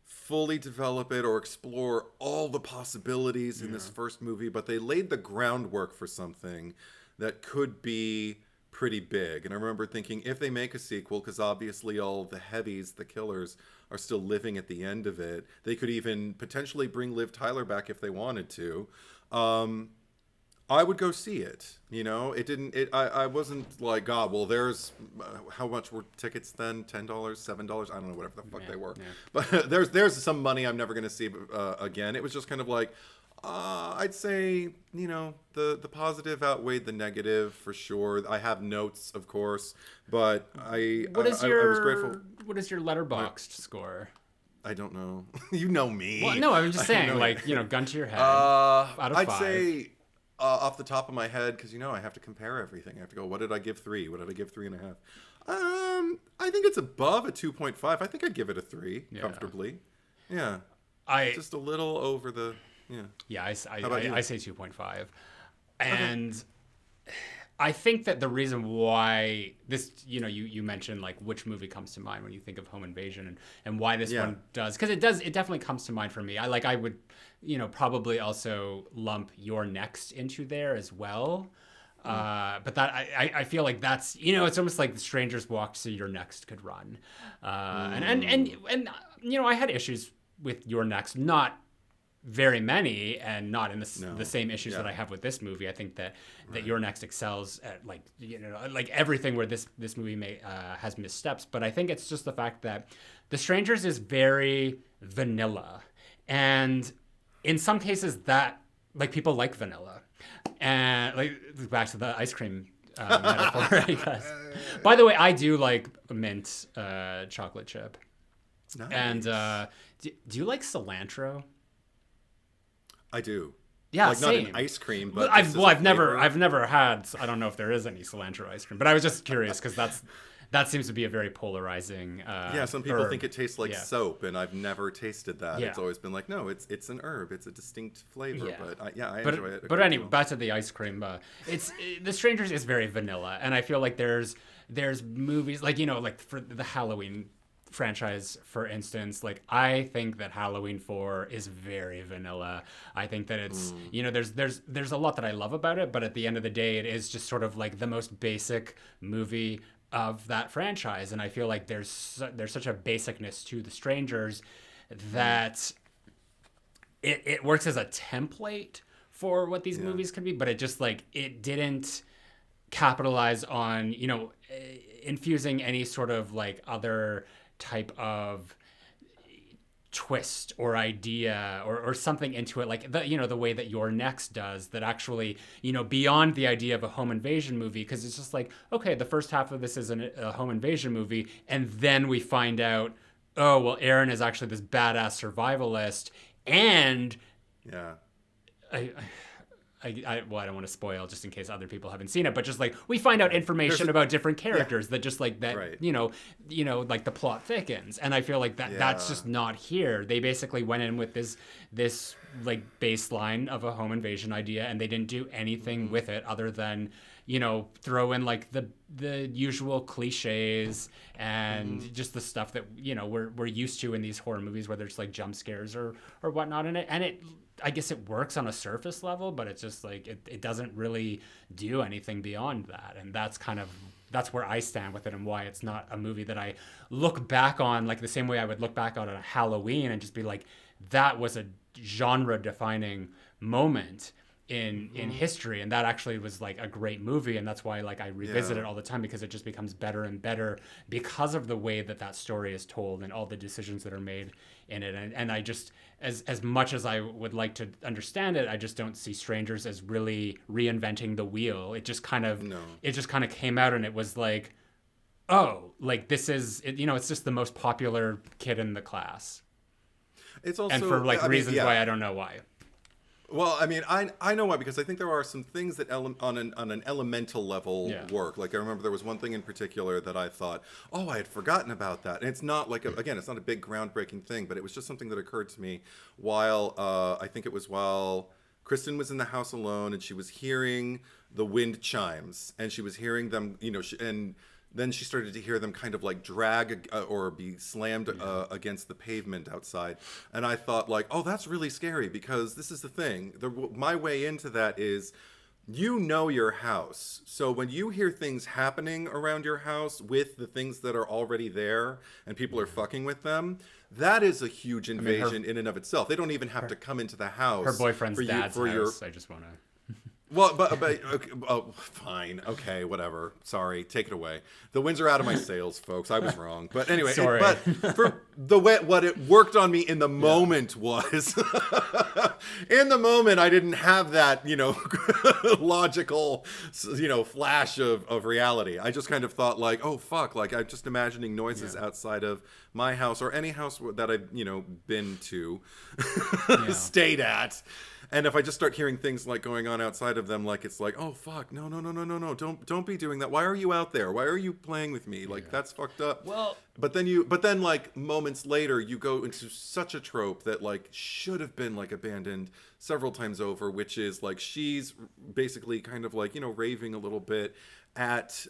fully develop it or explore all the possibilities in this first movie, but they laid the groundwork for something that could be pretty big. And I remember thinking, if they make a sequel, because obviously all the heavies, the killers, are still living at the end of it, they could even potentially bring Liv Tyler back if they wanted to. I would go see it. I wasn't like, God, well, there's, how much were tickets then? $10, $7? I don't know, whatever the fuck they were. Yeah. But there's some money I'm never going to see again. It was just kind of like, I'd say, the positive outweighed the negative for sure. I have notes, of course, but I was grateful. What is your Letterboxd score? I don't know. You know me. Well, no, I'm just saying, gun to your head. Out of I'd 5. say off the top of my head, because I have to compare everything. I have to go, what did I give 3? What did I give 3.5? I think it's above a 2.5. I think I'd give it a 3 comfortably. Yeah. Just a little over the. Yeah. I say 2.5. And I think that the reason why this, you mentioned like which movie comes to mind when you think of home invasion and why this one does, because it definitely comes to mind for me. I would, probably also lump Your Next into there as well. But that I feel like that's, it's almost like The Strangers Walk so Your Next could run. And I had issues with Your Next, not very many, and not in the same issues that I have with this movie. I think that Your Next excels at like everything where this movie has missteps. But I think it's just the fact that The Strangers is very vanilla, and in some cases that like people like vanilla, and like back to the ice cream metaphor, I guess. By the way, I do like mint chocolate chip. Nice. And do you like cilantro? I do. Yeah, like same. Not an ice cream, but I've never had. I don't know if there is any cilantro ice cream, but I was just curious because that seems to be a very polarizing. Some people herb. think it tastes like soap, and I've never tasted that. Yeah. It's always been like, no, it's an herb. It's a distinct flavor. Yeah. But I enjoy it. But anyway, back to the ice cream. The Strangers is very vanilla, and I feel like there's movies like for the Halloween franchise, for instance, like I think that Halloween 4 is very vanilla. I think that it's there's a lot that I love about it, but at the end of the day, it is just sort of like the most basic movie of that franchise, and I feel like there's such a basicness to The Strangers that it works as a template for what these movies could be, but it just like it didn't capitalize on infusing any sort of like other type of twist or idea or something into it, like the way that Your Next does, that actually beyond the idea of a home invasion movie, because it's just like, okay, the first half of this is a home invasion movie, and then we find out, oh well, Aaron is actually this badass survivalist, and well, I don't want to spoil just in case other people haven't seen it, but just like we find out information about different characters that just like that, Right. like the plot thickens. And I feel like that's just not here. They basically went in with this like baseline of a home invasion idea, and they didn't do anything with it other than, throw in like the usual cliches and just the stuff that, we're used to in these horror movies, whether it's like jump scares or whatnot in it. And I guess it works on a surface level, but it's just like it doesn't really do anything beyond that. And that's where I stand with it, and why it's not a movie that I look back on like the same way I would look back on a Halloween and just be like, that was a genre defining moment in history, and that actually was like a great movie. And that's why like I revisit it all the time, because it just becomes better and better because of the way that story is told and all the decisions that are made in it. And I just, as much as I would like to understand it, I just don't see Strangers as really reinventing the wheel. It just kind of came out, and it was like, oh, like this is it, it's just the most popular kid in the class. It's also, and for like reasons why I don't know why. Well, I mean, I know why, because I think there are some things that on an elemental level work. Like I remember there was one thing in particular that I thought, oh, I had forgotten about that. And it's not like, again, it's not a big groundbreaking thing, but it was just something that occurred to me while, I think it was while Kristen was in the house alone, and she was hearing the wind chimes, and she was hearing them, and then she started to hear them kind of like drag or be slammed against the pavement outside. And I thought like, oh, that's really scary, because this is the thing. My way into that is, your house. So when you hear things happening around your house with the things that are already there and people are fucking with them, that is a huge invasion in and of itself. They don't even have to come into the house. Her boyfriend's dad's house. I just want to... Well, but okay, oh, fine, okay, whatever. Sorry, take it away. The winds are out of my sails, folks. I was wrong, but anyway. Sorry. But for the way what it worked on me in the moment was, in the moment I didn't have that logical flash of reality. I just kind of thought like, oh fuck, like I'm just imagining noises outside of my house or any house that I've been to, stayed at. And if I just start hearing things like going on outside of them, like it's like, oh fuck, no, don't be doing that. Why are you out there? Why are you playing with me? Like that's fucked up. Well, but then like moments later, you go into such a trope that like should have been like abandoned several times over, which is like she's basically kind of like raving a little bit at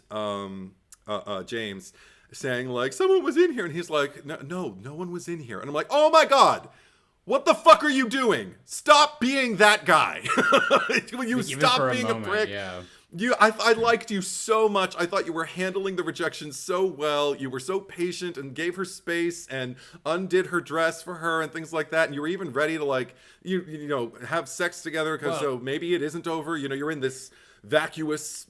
James, saying like someone was in here, and he's like, no one was in here, and I'm like, oh my god. What the fuck are you doing? Stop being that guy. You stop being a prick. Yeah. I liked you so much. I thought you were handling the rejection so well. You were so patient and gave her space and undid her dress for her and things like that. And you were even ready to like have sex together because so maybe it isn't over. You're in this vacuous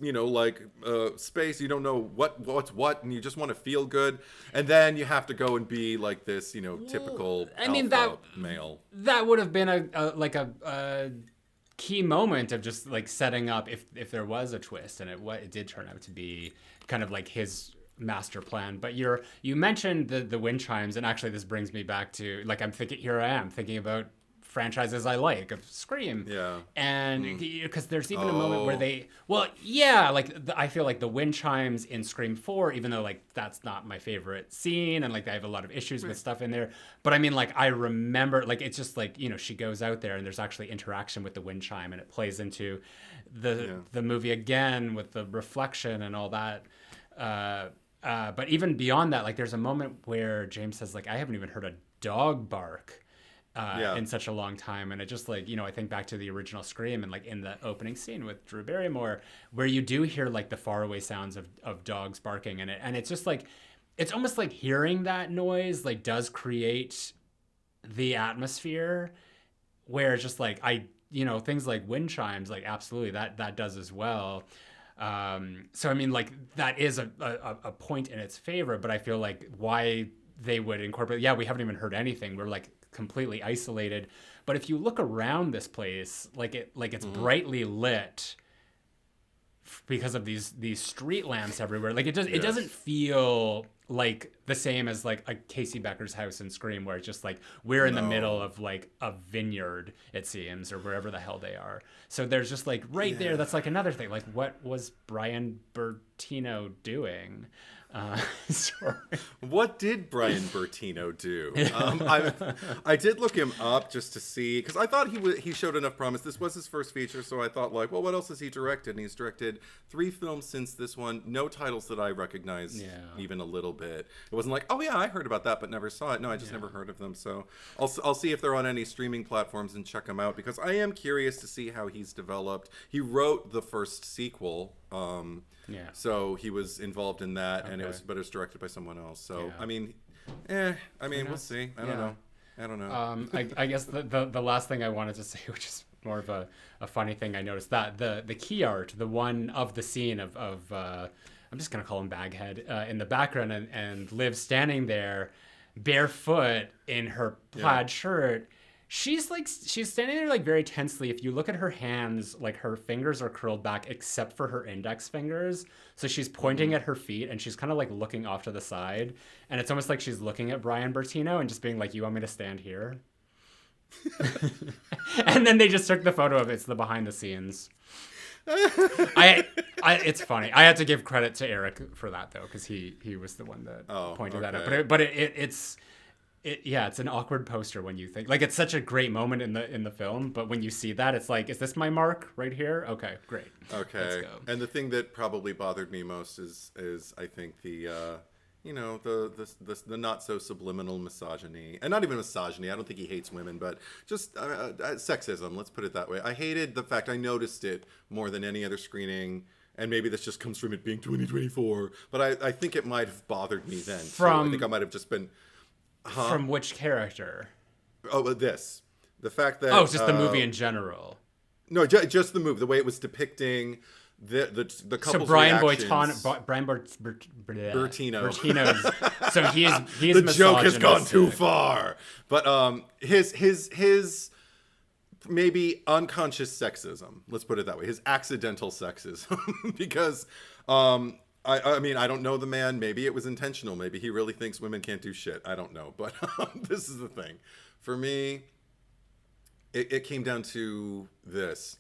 space. You don't know what's what, and you just want to feel good, and then you have to go and be like this typical alpha male. That would have been a key moment of just like setting up if there was a twist, and it did turn out to be kind of like his master plan. But you mentioned the wind chimes, and actually this brings me back to like I am thinking about franchises I like of Scream. Yeah. And because there's even a moment where I feel like the wind chimes in Scream 4, even though like that's not my favorite scene, and like I have a lot of issues with stuff in there, but I mean like I remember like it's just like she goes out there and there's actually interaction with the wind chime, and it plays into the movie again with the reflection and all that. But even beyond that, like there's a moment where James says like, I haven't even heard a dog bark in such a long time. And it just like, I think back to the original Scream, and like in the opening scene with Drew Barrymore, where you do hear like the faraway sounds of dogs barking in it. And it's just like, it's almost like hearing that noise like does create the atmosphere, where it's just like, things like wind chimes, like absolutely that does as well. So I mean like that is a point in its favor, but I feel like why they would incorporate, we haven't even heard anything. We're like completely isolated, but if you look around this place, it's brightly lit because of these street lamps everywhere. Like it doesn't feel like the same as like a Casey Becker's house in Scream, where it's just like we're in the middle of like a vineyard, it seems, or wherever the hell they are. So there's just like right there, that's like another thing. Like, what was Brian Bertino doing? Sorry. What did Brian Bertino do? I did look him up just to see, because I thought he showed enough promise. This was his first feature, so I thought like, well, what else has he directed? And he's directed 3 films since this one. No titles that I recognize even a little bit. It wasn't like, oh yeah, I heard about that but never saw it. No, I just never heard of them. So I'll see if they're on any streaming platforms and check them out, because I am curious to see how he's developed. He wrote the first sequel. So he was involved in that, and it was directed by someone else. So I mean, we'll see. I don't know. I guess the last thing I wanted to say, which is more of a funny thing I noticed, that the key art, the one of the scene of I'm just gonna call him Baghead, in the background, and Liv standing there barefoot in her plaid shirt. She's standing there like very tensely. If you look at her hands, like her fingers are curled back except for her index fingers. So she's pointing at her feet, and she's kind of like looking off to the side. And it's almost like she's looking at Brian Bertino and just being like, you want me to stand here? And then they just took the photo of it. It's the behind the scenes. It's funny. I had to give credit to Eric for that though, because he was the one that pointed that out. But it's an awkward poster when you think, like, it's such a great moment in the film, but when you see that, it's like, is this my mark right here? Okay, great. Okay. Let's go. And the thing that probably bothered me most is I think the the not so subliminal misogyny, and not even misogyny. I don't think he hates women, but just sexism. Let's put it that way. I hated the fact, I noticed it more than any other screening. And maybe this just comes from it being 2024, but I think it might have bothered me then. I think I might have just been. From which character? Oh, this. The fact that... Oh, it's just the movie in general. No, just the movie. The way it was depicting the couple's so Brian reactions. Bertino's. So he's the joke has gone too far. But his maybe unconscious sexism. Let's put it that way. His accidental sexism. Because... I mean, I don't know the man. Maybe it was intentional. Maybe he really thinks women can't do shit. I don't know. But this is the thing. For me, it came down to this.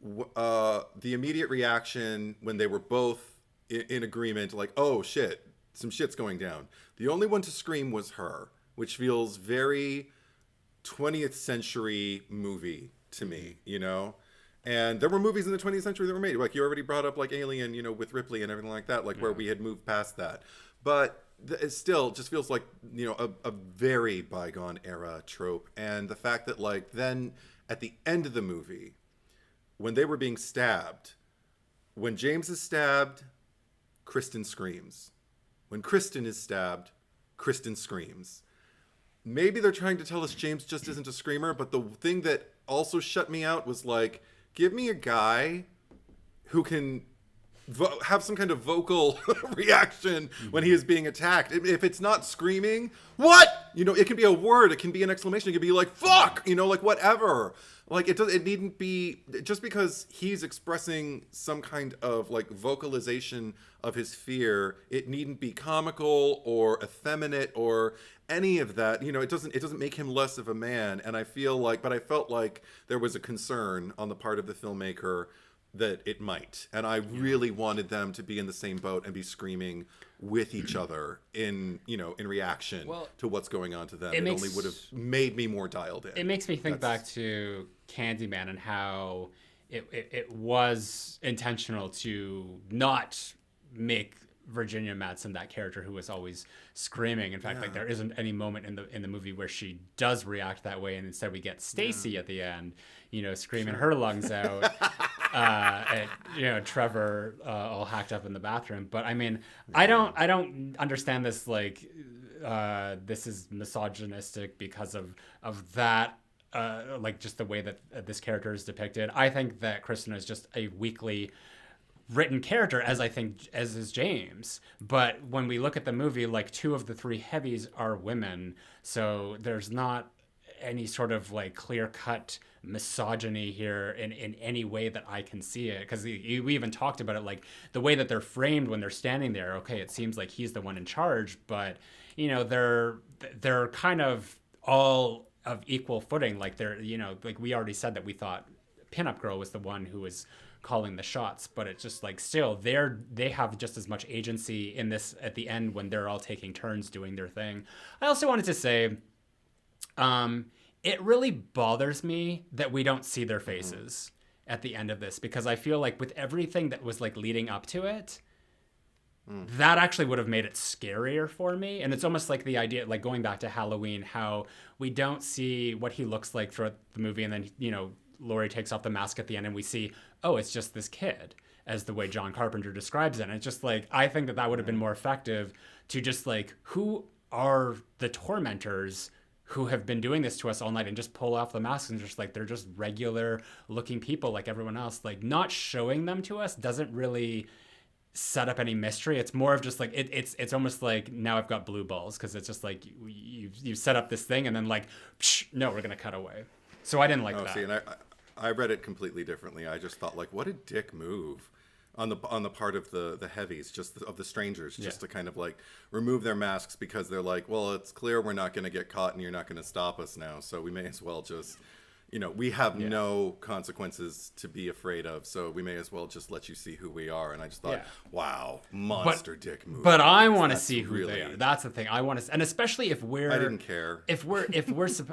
The immediate reaction when they were both in agreement, like, oh, shit, some shit's going down. The only one to scream was her, which feels very 20th century movie to me, you know? And there were movies in the 20th century that were made. Like, you already brought up, like, Alien, with Ripley and everything like that, like, where we had moved past that. But it still just feels like, a very bygone era trope. And the fact that, like, then at the end of the movie, when they were being stabbed, when James is stabbed, Kristen screams. When Kristen is stabbed, Kristen screams. Maybe they're trying to tell us James just isn't a screamer, but the thing that also shut me out was, like, give me a guy who can have some kind of vocal reaction when he is being attacked. If it's not screaming, what? It can be a word. It can be an exclamation. It can be like, fuck, like whatever. Like, it needn't be, just because he's expressing some kind of, like, vocalization of his fear, it needn't be comical or effeminate or any of that. It doesn't make him less of a man. And I felt like there was a concern on the part of the filmmaker that it might. And I really wanted them to be in the same boat and be screaming with each other in reaction to what's going on to them. It only would have made me more dialed in. It makes me think back to Candyman and how it was intentional to not make Virginia Madsen that character who was always screaming. In fact, like, there isn't any moment in the movie where she does react that way, and instead we get Stacy at the end, screaming her lungs out. And, Trevor all hacked up in the bathroom. But I mean, I don't understand this, like, this is misogynistic because of that. Like, just the way that this character is depicted. I think that Kristen is just a weakly written character, as is James. But when we look at the movie, like, 2 of the 3 heavies are women, so there's not any sort of like clear cut misogyny here in any way that I can see it, because we even talked about it, like the way that they're framed when they're standing there. Okay, it seems like he's the one in charge, but you know, they're kind of all of equal footing. Like they're, you know, like we already said that we thought Pinup Girl was the one who was calling the shots, but it's just like still they have just as much agency in this at the end when they're all taking turns doing their thing. I also wanted to say, it really bothers me that we don't see their faces at the end of this, because I feel like with everything that was like leading up to it, that actually would have made it scarier for me. And it's almost like the idea, like going back to Halloween, how we don't see what he looks like throughout the movie, and then, you know, Laurie takes off the mask at the end and we see, oh, it's just this kid, as the way John Carpenter describes it. And it's just like, I think that would have been more effective to just like, who are the tormentors who have been doing this to us all night, and just pull off the masks and just like, they're just regular looking people like everyone else. Like, not showing them to us doesn't really set up any mystery. It's more of just like, it's almost like, now I've got blue balls, because it's just like you set up this thing and then like, psh, no, we're gonna cut away. So I didn't like that. See, and I read it completely differently. I just thought, like, what a dick move on the part of the heavies, just of the strangers, just to kind of like remove their masks, because they're like, well, it's clear we're not going to get caught and you're not going to stop us now, so we may as well just, you know, we have no consequences to be afraid of, so we may as well just let you see who we are. And I just thought, wow, monster dick move. But I want to see who they are. That's the thing. I want to, and especially if we're, I didn't care. If we're,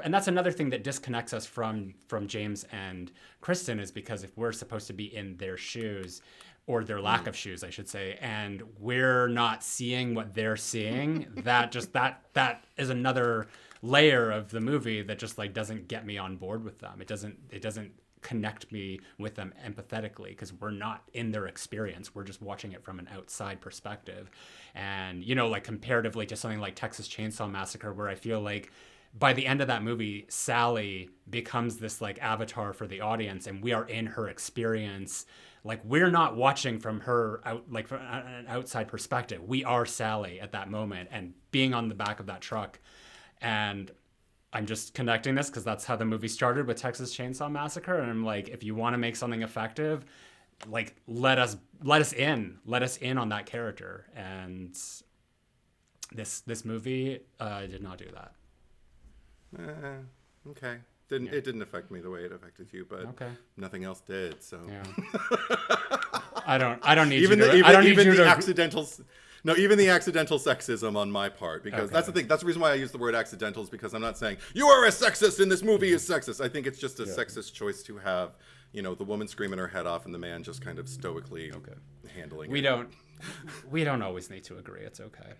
and that's another thing that disconnects us from James and Kristen, is because if we're supposed to be in their shoes, or their lack of shoes, I should say, and we're not seeing what they're seeing, that is another layer of the movie that just like doesn't get me on board with them. It doesn't connect me with them empathetically, because we're not in their experience. We're just watching it from an outside perspective. And, you know, like comparatively to something like Texas Chainsaw Massacre, where I feel like by the end of that movie, Sally becomes this like avatar for the audience, and we are in her experience. Like, we're not watching from her from an outside perspective. We are Sally at that moment, and being on the back of that truck. And I'm just connecting this because that's how the movie started with Texas Chainsaw Massacre. And I'm like, if you want to make something effective, like let us in on that character. And this movie did not do that. Okay. It didn't affect me the way it affected you, but nothing else did. So I don't need even you to, even, I don't even need you the to accidentals. No, even the accidental sexism on my part, because that's the thing. That's the reason why I use the word accidentals, because I'm not saying you are a sexist and this movie is sexist. I think it's just a sexist choice to have, you know, the woman screaming her head off and the man just kind of stoically handling it. We don't always need to agree. It's okay.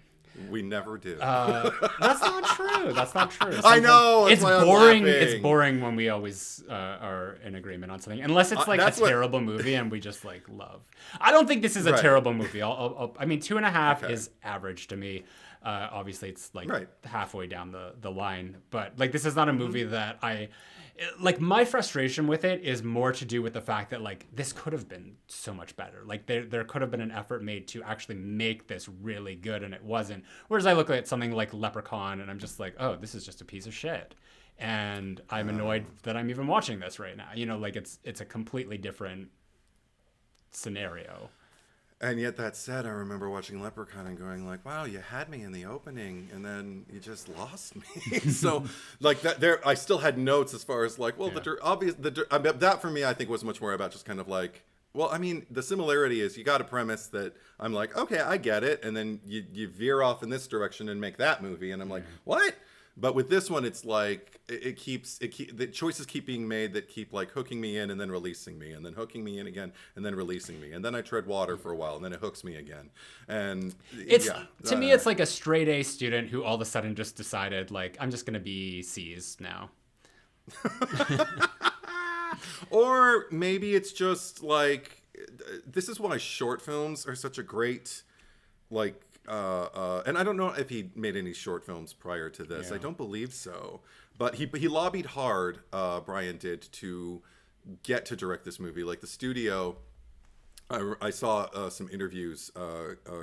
We never do. That's not true. That's not true. I know. It's boring. It's boring when we always are in agreement on something, unless it's like a terrible movie and we just like love. I don't think this is a terrible movie. I mean, 2.5 is average to me. Obviously, it's like halfway down the line, but like this is not a movie that like. My frustration with it is more to do with the fact that like this could have been so much better. Like there could have been an effort made to actually make this really good, and it wasn't. Whereas I look at something like Leprechaun and I'm just like, oh, this is just a piece of shit, and I'm annoyed that I'm even watching this right now. You know, like it's a completely different scenario. And yet, that said, I remember watching Leprechaun and going like, "Wow, you had me in the opening, and then you just lost me." So, like that, I still had notes as far as like, well, that for me, I think was much more about just kind of like, well, I mean, the similarity is you got a premise that I'm like, okay, I get it, and then you veer off in this direction and make that movie, and I'm like, what? But with this one, it's like the choices keep being made that keep like hooking me in and then releasing me, and then hooking me in again and then releasing me, and then I tread water for a while and then it hooks me again. And to me, it's like a straight A student who all of a sudden just decided like, I'm just gonna be C's now. Or maybe it's just like, this is why short films are such a great like. And I don't know if he made any short films prior to this. I don't believe so. But he lobbied hard, Brian did, to get to direct this movie. Like the studio, I saw some interviews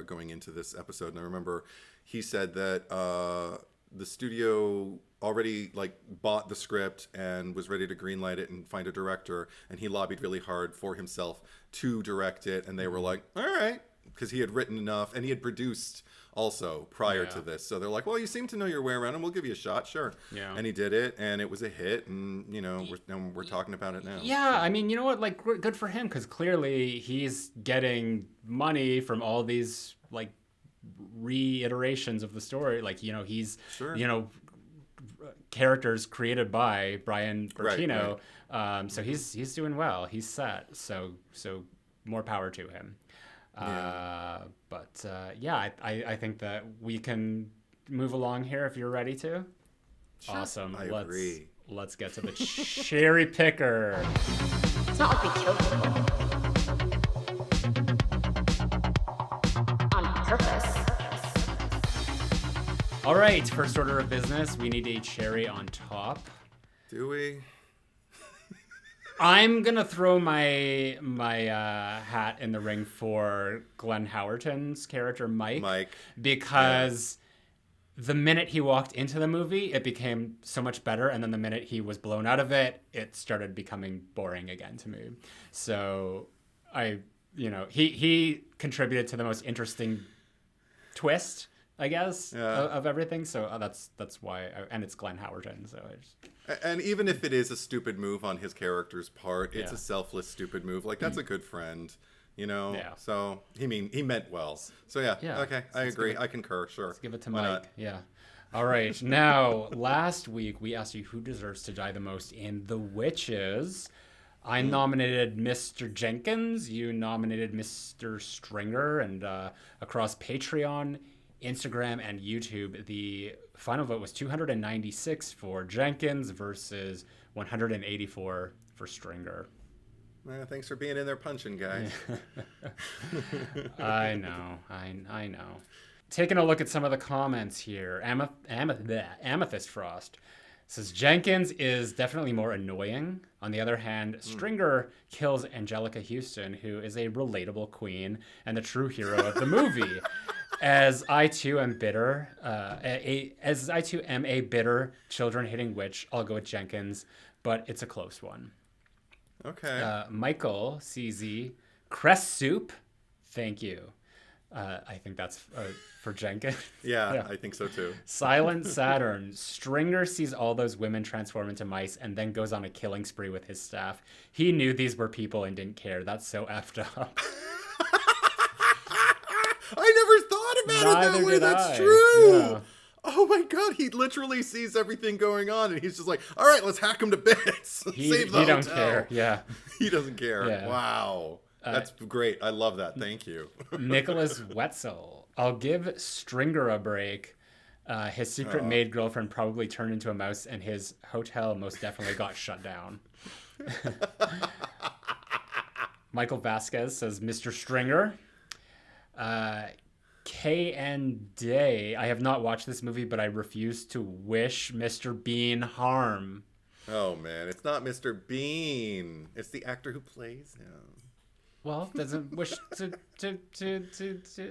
going into this episode, and I remember he said that the studio already like bought the script and was ready to greenlight it and find a director, and he lobbied really hard for himself to direct it, and they were like, all right, because he had written enough and he had produced also prior to this. So they're like, well, you seem to know your way around and we'll give you a shot. Sure. Yeah. And he did it, and it was a hit, and we're talking about it now. Yeah, I mean, you know what? Like, good for him, because clearly he's getting money from all these like reiterations of the story. Like, he's Sure. Characters created by Brian Bertino. Right. So he's doing well. He's set. So more power to him. Yeah. I think that we can move along here if you're ready to. Sure. Awesome. I agree. Let's get to the cherry picker. It's not like we killed people. On purpose. All right, first order of business, we need a cherry on top. Do we? I'm gonna throw my hat in the ring for Glenn Howerton's character Mike. Because the minute he walked into the movie, it became so much better, and then the minute he was blown out of it, it started becoming boring again to me. So he contributed to the most interesting twist, I guess, of everything. So that's why, and it's Glenn Howerton. So And even if it is a stupid move on his character's part, it's a selfless, stupid move. Like, that's a good friend, Yeah. So he meant well. So okay, I agree. I concur. Sure. Let's give it to Mike. Yeah. All right. Now, last week we asked you who deserves to die the most in The Witches. I nominated Mr. Jenkins. You nominated Mr. Stringer, and across Patreon, Instagram, and YouTube, the final vote was 296 for Jenkins versus 184 for Stringer. Thanks for being in there punching, guys. I know. Taking a look at some of the comments here. Amethyst Frost says Jenkins is definitely more annoying. On the other hand, Stringer kills Angelica Houston, who is a relatable queen and the true hero of the movie. As I too am bitter, a bitter children-hating witch, I'll go with Jenkins, but it's a close one. Okay. Michael CZ, Crest Soup, thank you. I think that's for Jenkins. Yeah, I think so too. Silent Saturn, Stringer sees all those women transform into mice and then goes on a killing spree with his staff. He knew these were people and didn't care. That's so effed up. I never thought about it that way. That's true. Yeah. Oh my god, he literally sees everything going on and he's just like, all right, let's hack him to bits. Save the hotel. He don't care. Yeah. He doesn't care. Yeah. Wow. That's great. I love that. Thank you. Nicholas Wetzel. I'll give Stringer a break. His secret maid girlfriend probably turned into a mouse and his hotel most definitely got shut down. Michael Vasquez says, Mr. Stringer. KN Day. I have not watched this movie, but I refuse to wish Mr. Bean harm. Oh man, it's not Mr. Bean. It's the actor who plays him. Well, doesn't wish to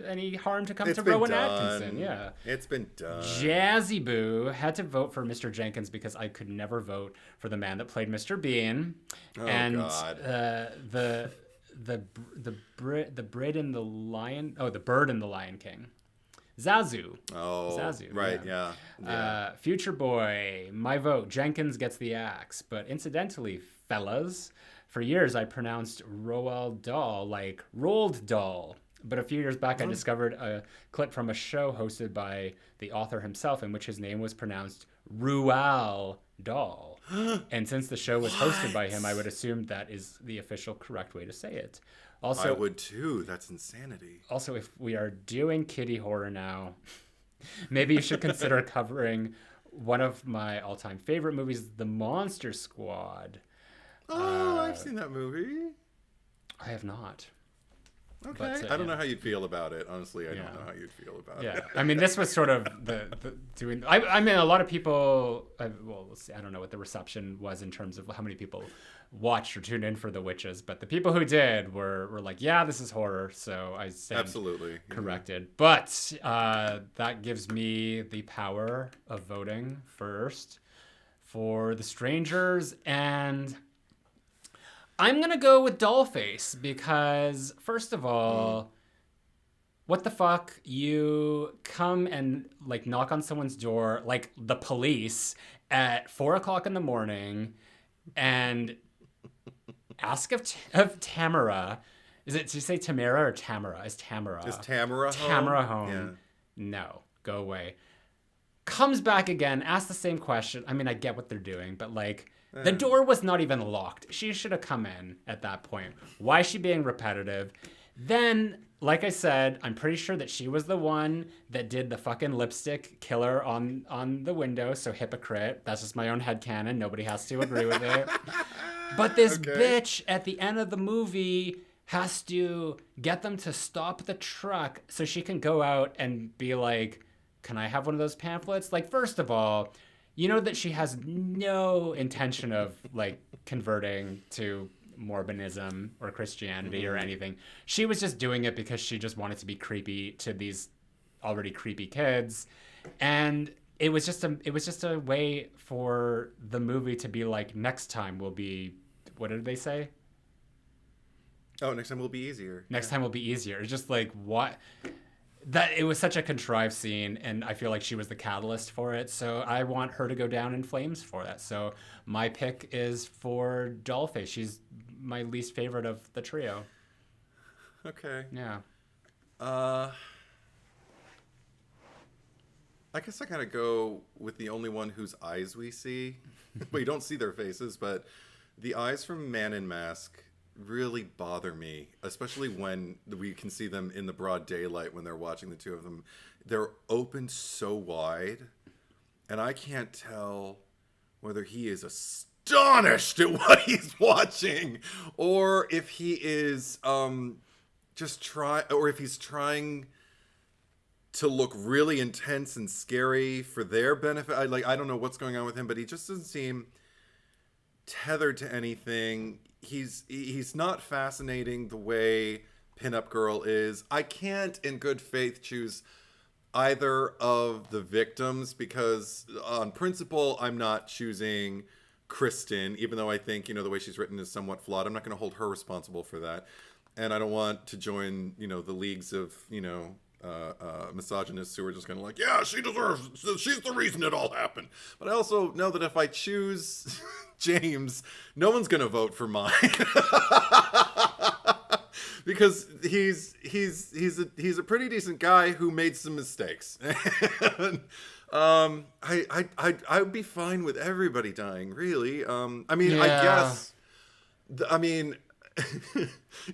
any harm to come to Rowan Atkinson. Yeah, it's been done. Jazzy Boo had to vote for Mr. Jenkins because I could never vote for the man that played Mr. Bean. Oh and, God. The bird in the Lion King. Zazu. Oh, Zazu, right, yeah. Future Boy, my vote. Jenkins gets the axe. But incidentally, fellas, for years I pronounced Roald Dahl like Roald Dahl. But a few years back, I discovered a clip from a show hosted by the author himself in which his name was pronounced Roald Dahl. And since the show was hosted by him, I would assume that is the official correct way to say it. Also, I would too. That's insanity. Also, if we are doing kiddie horror now, maybe you should consider covering one of my all-time favorite movies, The Monster Squad. Oh, I've seen that movie. I have not. Okay. But, I don't know how you'd feel about it. Honestly, I don't know how you'd feel about Yeah, it. I mean, this was sort of the doing. I mean, a lot of people. Well, let's see. I don't know what the reception was in terms of how many people watched or tuned in for The Witches, but the people who did were like, yeah, this is horror. So I stand Absolutely corrected. But that gives me the power of voting first for The Strangers, and I'm gonna go with Dollface because, first of all, what the fuck? You come and like knock on someone's door, like the police, at 4:00 in the morning, and ask of Tamara. Did you say Tamara or Tamara? Is Tamara? Is Tamara home? Tamara home? Yeah. No, go away. Comes back again, asks the same question. I mean, I get what they're doing, but like the door was not even locked. She should have come in at that point. Why is she being repetitive? Then, like I said, I'm pretty sure that she was the one that did the fucking lipstick killer on the window. So hypocrite. That's just my own headcanon. Nobody has to agree with it. But this bitch at the end of the movie has to get them to stop the truck so she can go out and be like, can I have one of those pamphlets? Like, first of all, you know that she has no intention of like converting to Mormonism or Christianity or anything. She was just doing it because she just wanted to be creepy to these already creepy kids, and it was just a way for the movie to be like, next time will be, what did they say? Oh, next time will be easier. Next time will be easier. It's just like, what? That it was such a contrived scene, and I feel like she was the catalyst for it. So I want her to go down in flames for that. So my pick is for Dollface. She's my least favorite of the trio. Okay. Yeah. I guess I gotta go with the only one whose eyes we see. We don't see their faces, but the eyes from Man in Mask really bother me, especially when we can see them in the broad daylight when they're watching the two of them. They're opened so wide, and I can't tell whether he is astonished at what he's watching or if he is or if he's trying to look really intense and scary for their benefit. I don't know what's going on with him, but he just doesn't seem tethered to anything. He's not fascinating the way Pinup Girl is. I can't in good faith choose either of the victims because on principle I'm not choosing Kristen, even though I think, the way she's written is somewhat flawed. I'm not going to hold her responsible for that. And I don't want to join, the leagues of, misogynists who are just kind of like, yeah, she's the reason it all happened. But I also know that if I choose James, no one's going to vote for mine. Because he's a pretty decent guy who made some mistakes. And, I would be fine with everybody dying, really. I guess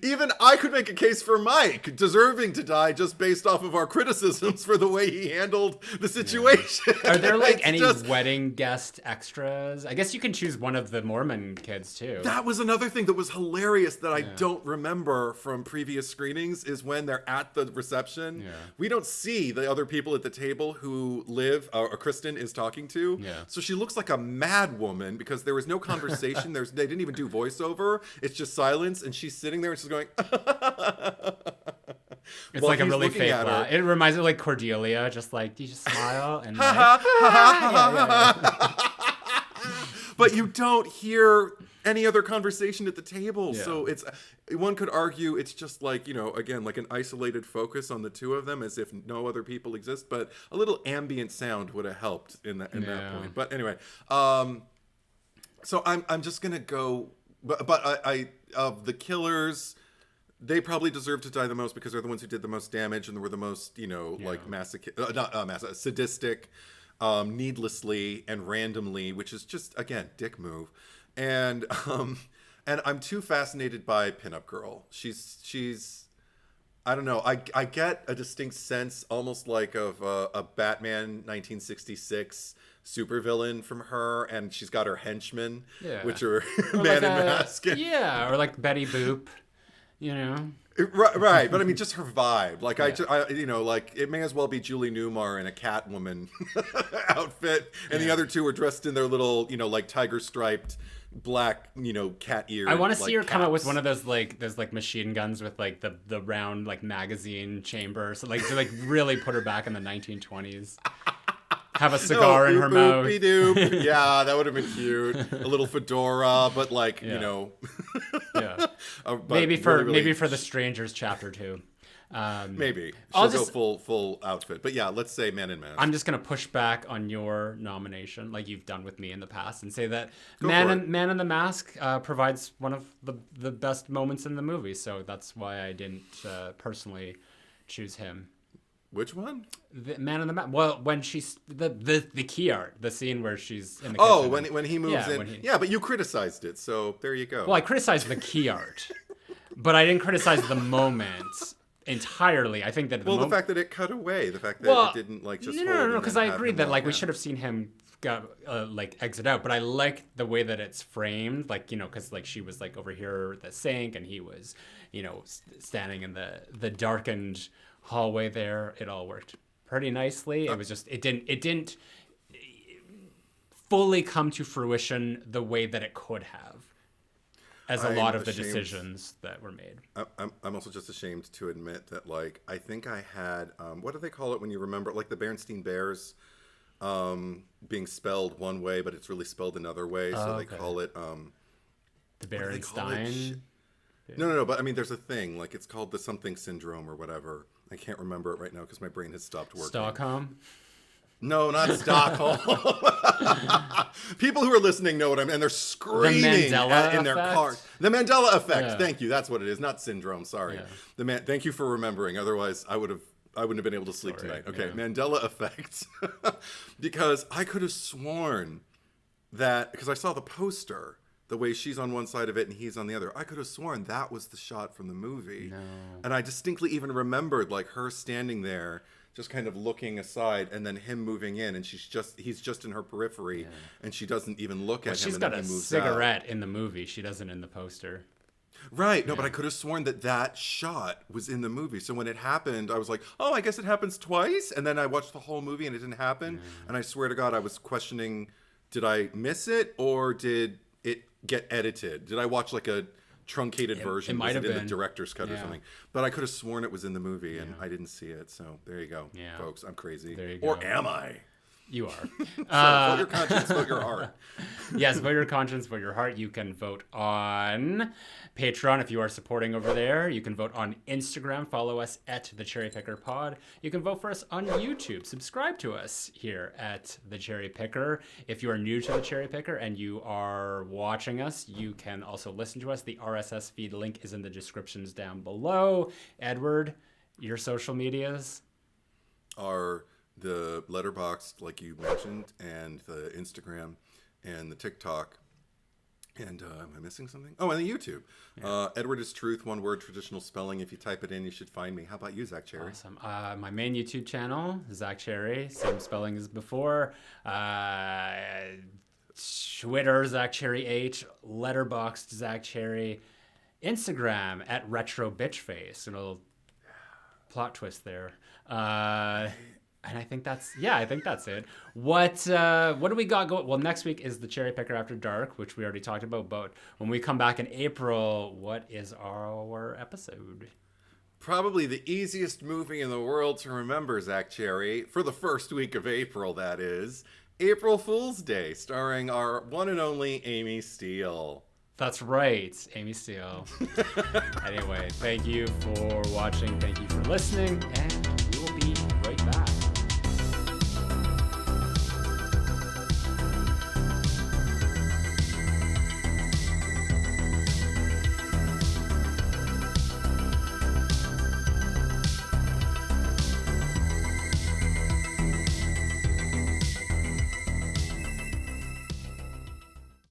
even I could make a case for Mike deserving to die just based off of our criticisms for the way he handled the situation. Are there any wedding guest extras? I guess you can choose one of the Mormon kids too. That was another thing that was hilarious that I don't remember from previous screenings is when they're at the reception. Yeah. We don't see the other people at the table who Kristen is talking to. Yeah. So she looks like a mad woman because there was no conversation. They didn't even do voiceover. It's just silence. And she's sitting there and she's going, it's like a really fake laugh. It reminds me of like Cordelia, just like, do you just smile? And but you don't hear any other conversation at the table. Yeah. So one could argue it's just like, again, like an isolated focus on the two of them as if no other people exist. But a little ambient sound would have helped in that point. But anyway, so I'm just going to go. But I of the killers, they probably deserve to die the most because they're the ones who did the most damage and were the most, sadistic, needlessly and randomly, which is just, again, dick move. And I'm too fascinated by Pinup Girl. She's I don't know. I get a distinct sense, almost like of a Batman 1966 supervillain from her, and she's got her henchmen, which are Man in Mask. Yeah, or like Betty Boop, Right, but I mean, just her vibe. Like like it may as well be Julie Newmar in a Catwoman outfit, and the other two are dressed in their little, like tiger striped black, cat ear. I want to see her come out with caps. one of those machine guns with like the round like magazine chamber, so like to like really put her back in the 1920s. Have a cigar in her mouth. Doop. Yeah, that would have been cute. A little fedora, but like Yeah. but Maybe for really, maybe for the Strangers chapter 2. maybe I'll she'll just- go full outfit. But yeah, let's say Man in Mask. I'm just gonna push back on your nomination, like you've done with me in the past, and say that Go Man for in, it. Man in the Mask provides one of the best moments in the movie. So that's why I didn't personally choose him. Which one? The Man in the Mask. Well, when she's the key art, the scene where she's in the Oh, kitchen. when he moves Yeah, in. when he- Yeah, but you criticized it, so there you go. Well, I criticized the key art, but I didn't criticize the moment entirely. I think that the fact that it cut away, the fact that it didn't like just no, because I agreed that like we should should have seen him like exit out, but I like the way that it's framed, like because like she was like over here at the sink and he was standing in the darkened hallway there. It all worked pretty nicely. It was just it didn't fully come to fruition the way that it could have, as a I'm lot of the ashamed. decisions that were made. I'm also just ashamed to admit that, like, I think I had what do they call it when you remember, like, the Berenstain Bears being spelled one way, but it's really spelled another way, so they okay. call it The what do they call it? Berenstain. No, but I mean, there's a thing, like, it's called the something syndrome or whatever. I can't remember it right now because my brain has stopped working. Stockholm. No, not Stockholm. People who are listening know what and they're screaming Mandela in their effect? car. The Mandela effect. Yeah. Thank you. That's what it is. Not syndrome. Sorry. Yeah. Thank you for remembering. Otherwise, I wouldn't have been able to sleep Sorry, tonight. Okay, yeah. Mandela effect. Because I could have sworn that because I saw the poster, the way she's on one side of it and he's on the other. I could have sworn that was the shot from the movie. No. And I distinctly even remembered like her standing there just kind of looking aside and then him moving in and he's just in her periphery and she doesn't even look at him She's and got then a he moves cigarette in the movie. She doesn't in the poster. out. Right. No, but I could have sworn that shot was in the movie. So when it happened, I was like, oh, I guess it happens twice. And then I watched the whole movie and it didn't happen. And I swear to God, I was questioning, did I miss it or did it get edited? Did I watch like a truncated version? it might Was have in been. the director's cut or Yeah. something? But I could have sworn it was in the movie and I didn't see it. So there you go, Yeah. folks. I'm crazy. There you Or go. am I? You are. So vote your conscience, vote your heart. Yes, vote your conscience, vote your heart. You can vote on Patreon if you are supporting over there. You can vote on Instagram. Follow us at the Cherry Picker Pod. You can vote for us on YouTube. Subscribe to us here at the Cherry Picker. If you are new to the Cherry Picker and you are watching us, you can also listen to us. The RSS feed link is in the descriptions down below. Edward, your social medias? Are the Letterboxd, like you mentioned, and the Instagram, and the TikTok, and am I missing something? Oh, and the YouTube. Edward is Truth, one word, traditional spelling. If you type it in, you should find me. How about you, Zach Cherry? Awesome. My main YouTube channel, Zach Cherry, same spelling as before. Twitter, Zach Cherry H. Letterboxd, Zach Cherry. Instagram at Retro Bitchface. A little plot twist there. And I think that's it. What do we got going? Well, next week is the Cherry Picker After Dark, which we already talked about. But when we come back in April, what is our episode? Probably the easiest movie in the world to remember, Zach Cherry, for the first week of April, that is. April Fool's Day, starring our one and only Amy Steele. That's right, Amy Steele. Anyway, thank you for watching. Thank you for listening. And